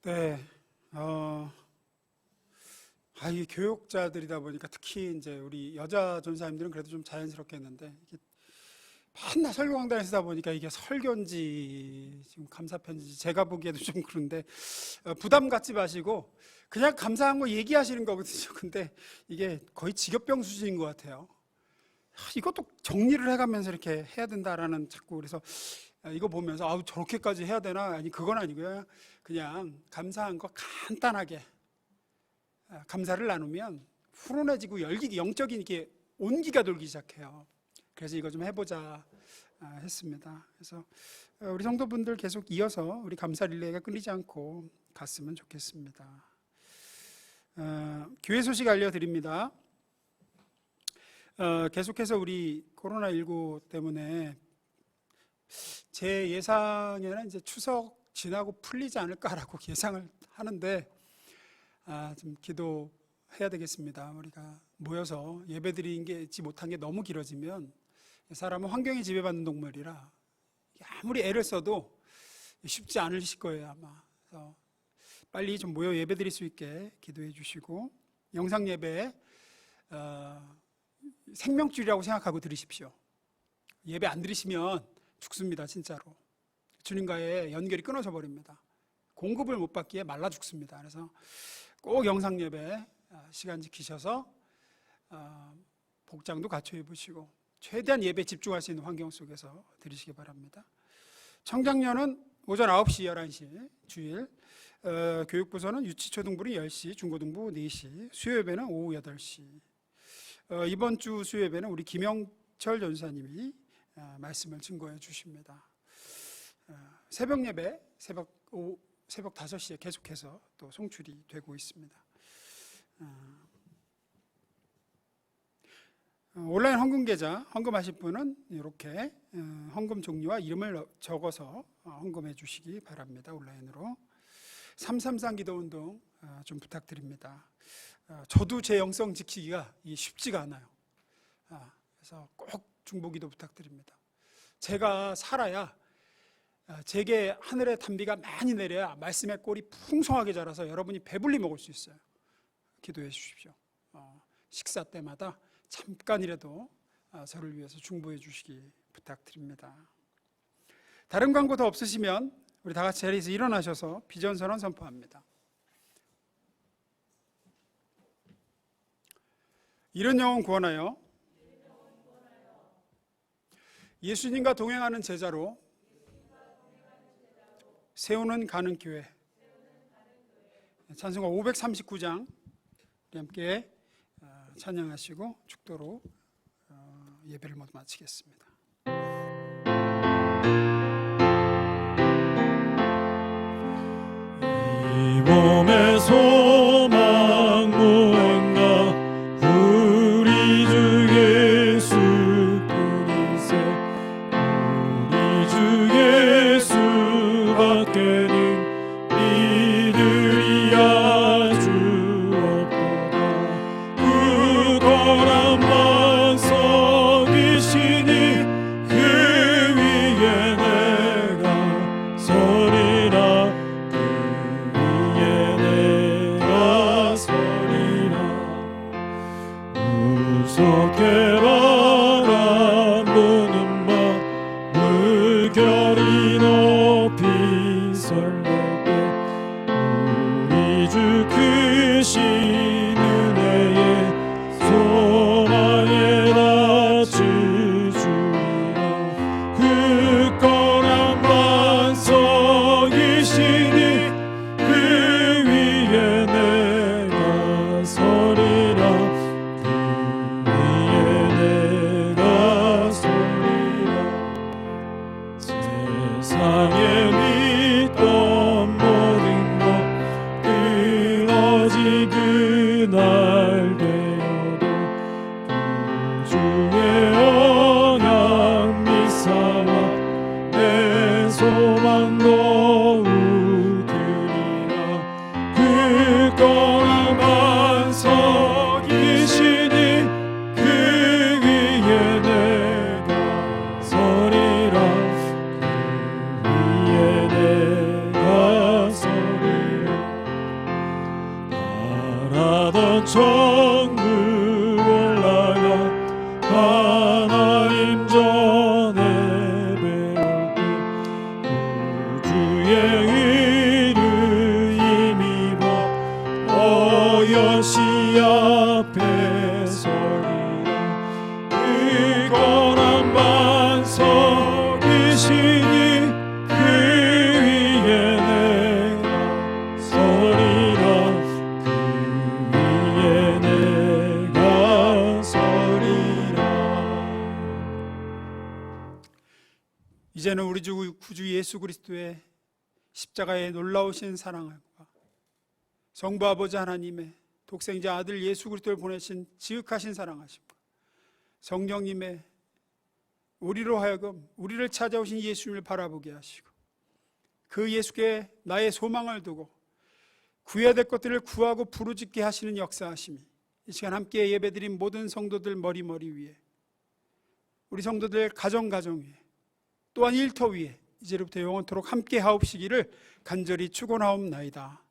네, 이 교육자들이다 보니까 특히 이제 우리 여자 전사님들은 그래도 좀 자연스럽게 했는데 맨날 설교 강단에 쓰다 보니까 이게 설교인지 지금 감사편지인지 제가 보기에도 좀 그런데 부담 갖지 마시고 그냥 감사한 거 얘기하시는 거거든요. 근데 이게 거의 직업병 수준인 것 같아요. 이것도 정리를 해가면서 이렇게 해야 된다라는 자꾸 그래서 이거 보면서 저렇게까지 해야 되나? 아니 그건 아니고요. 그냥 감사한 거 간단하게 감사를 나누면 훈훈해지고 영적인 이렇게 온기가 돌기 시작해요. 그래서 이거 좀 해보자 했습니다. 그래서 우리 성도분들 계속 이어서 우리 감사 릴레이가 끊이지 않고 갔으면 좋겠습니다. 교회 소식 알려드립니다. 계속해서 우리 코로나19 때문에 제 예상에는 이제 추석 지나고 풀리지 않을까라고 예상을 하는데 좀 기도해야 되겠습니다. 우리가 모여서 예배드리지 못한 게 너무 길어지면 사람은 환경에 지배받는 동물이라 아무리 애를 써도 쉽지 않으실 거예요 아마. 그래서 빨리 좀 모여 예배드릴 수 있게 기도해 주시고, 영상 예배 생명줄이라고 생각하고 들으십시오. 예배 안 들으시면 죽습니다. 진짜로 주님과의 연결이 끊어져 버립니다. 공급을 못 받기에 말라 죽습니다. 그래서 꼭 영상 예배 시간 지키셔서 복장도 갖춰 입으시고 최대한 예배에 집중할 수 있는 환경 속에서 드리시기 바랍니다. 청장년은 오전 9시, 11시 주일, 교육부서는 유치초등부는 10시, 중고등부 4시, 수요예배는 오후 8시. 이번 주 수요예배는 우리 김영철 전사님이 말씀을 증거해 주십니다. 새벽 예배, 새벽 5시에 계속해서 또 송출이 되고 있습니다. 온라인 헌금 계좌 헌금하실 분은 이렇게 헌금 종류와 이름을 적어서 헌금해 주시기 바랍니다. 온라인으로. 333 기도운동 좀 부탁드립니다. 저도 제 영성 지키기가 쉽지가 않아요. 그래서 꼭 중보기도 부탁드립니다. 제가 살아야, 제게 하늘의 단비가 많이 내려야 말씀의 꼴이 풍성하게 자라서 여러분이 배불리 먹을 수 있어요. 기도해 주십시오. 식사 때마다 잠깐이라도 저를 위해서 중보해 주시기 부탁드립니다. 다른 광고 더 없으시면 우리 다 같이 자리에서 일어나셔서 비전선언 선포합니다. 이런 영혼 구원하여 예수님과 동행하는 제자로 세우는 가는 교회. 찬송가 539장 우리 함께 찬양하시고 축도로 예배를 모두 마치겠습니다. 이 몸의 소망 무언가 우리 주 예수뿐이세. 우리 주 예수밖에는 이들이 아주 없도다. 굳건한 반석이시니 그 위에 내가 서리라. 무섭게 바람 부는 밤 물결이 높이 설레 우리 주 크신 은혜에 소망에 낮추주리라. 굳건한 반석이시니 그 위에 내가 서리라. 세상에 믿던 모든 것 끊어지 그날 되어도 구주의 언약 믿사와 내 소망도 웃으리라. 굳건한 반석이시니 그 위에 내가 서리라. 바라던 천국 올라가 하나님 전에 배울 때 구주의 의를 힘입어 어여시 앞에 서리라. 굳건한 반석이시니 그 위에 내가 서리라. 그 위에 내가 서리라. 이제는 우리 주 구주 예수 그리스도의 십자가의 놀라우신 사랑과 성부 아버지 하나님의 독생자 아들 예수 그리스도를 보내신 지극하신 사랑하심과 성령님의 우리로 하여금 우리를 찾아오신 예수님을 바라보게 하시고 그 예수께 나의 소망을 두고 구해야 될 것들을 구하고 부르짖게 하시는 역사하심이 이 시간 함께 예배드린 모든 성도들 머리 위에, 우리 성도들 가정 위에, 또한 일터 위에 이제로부터 영원토록 함께 하옵시기를 간절히 축원하옵나이다.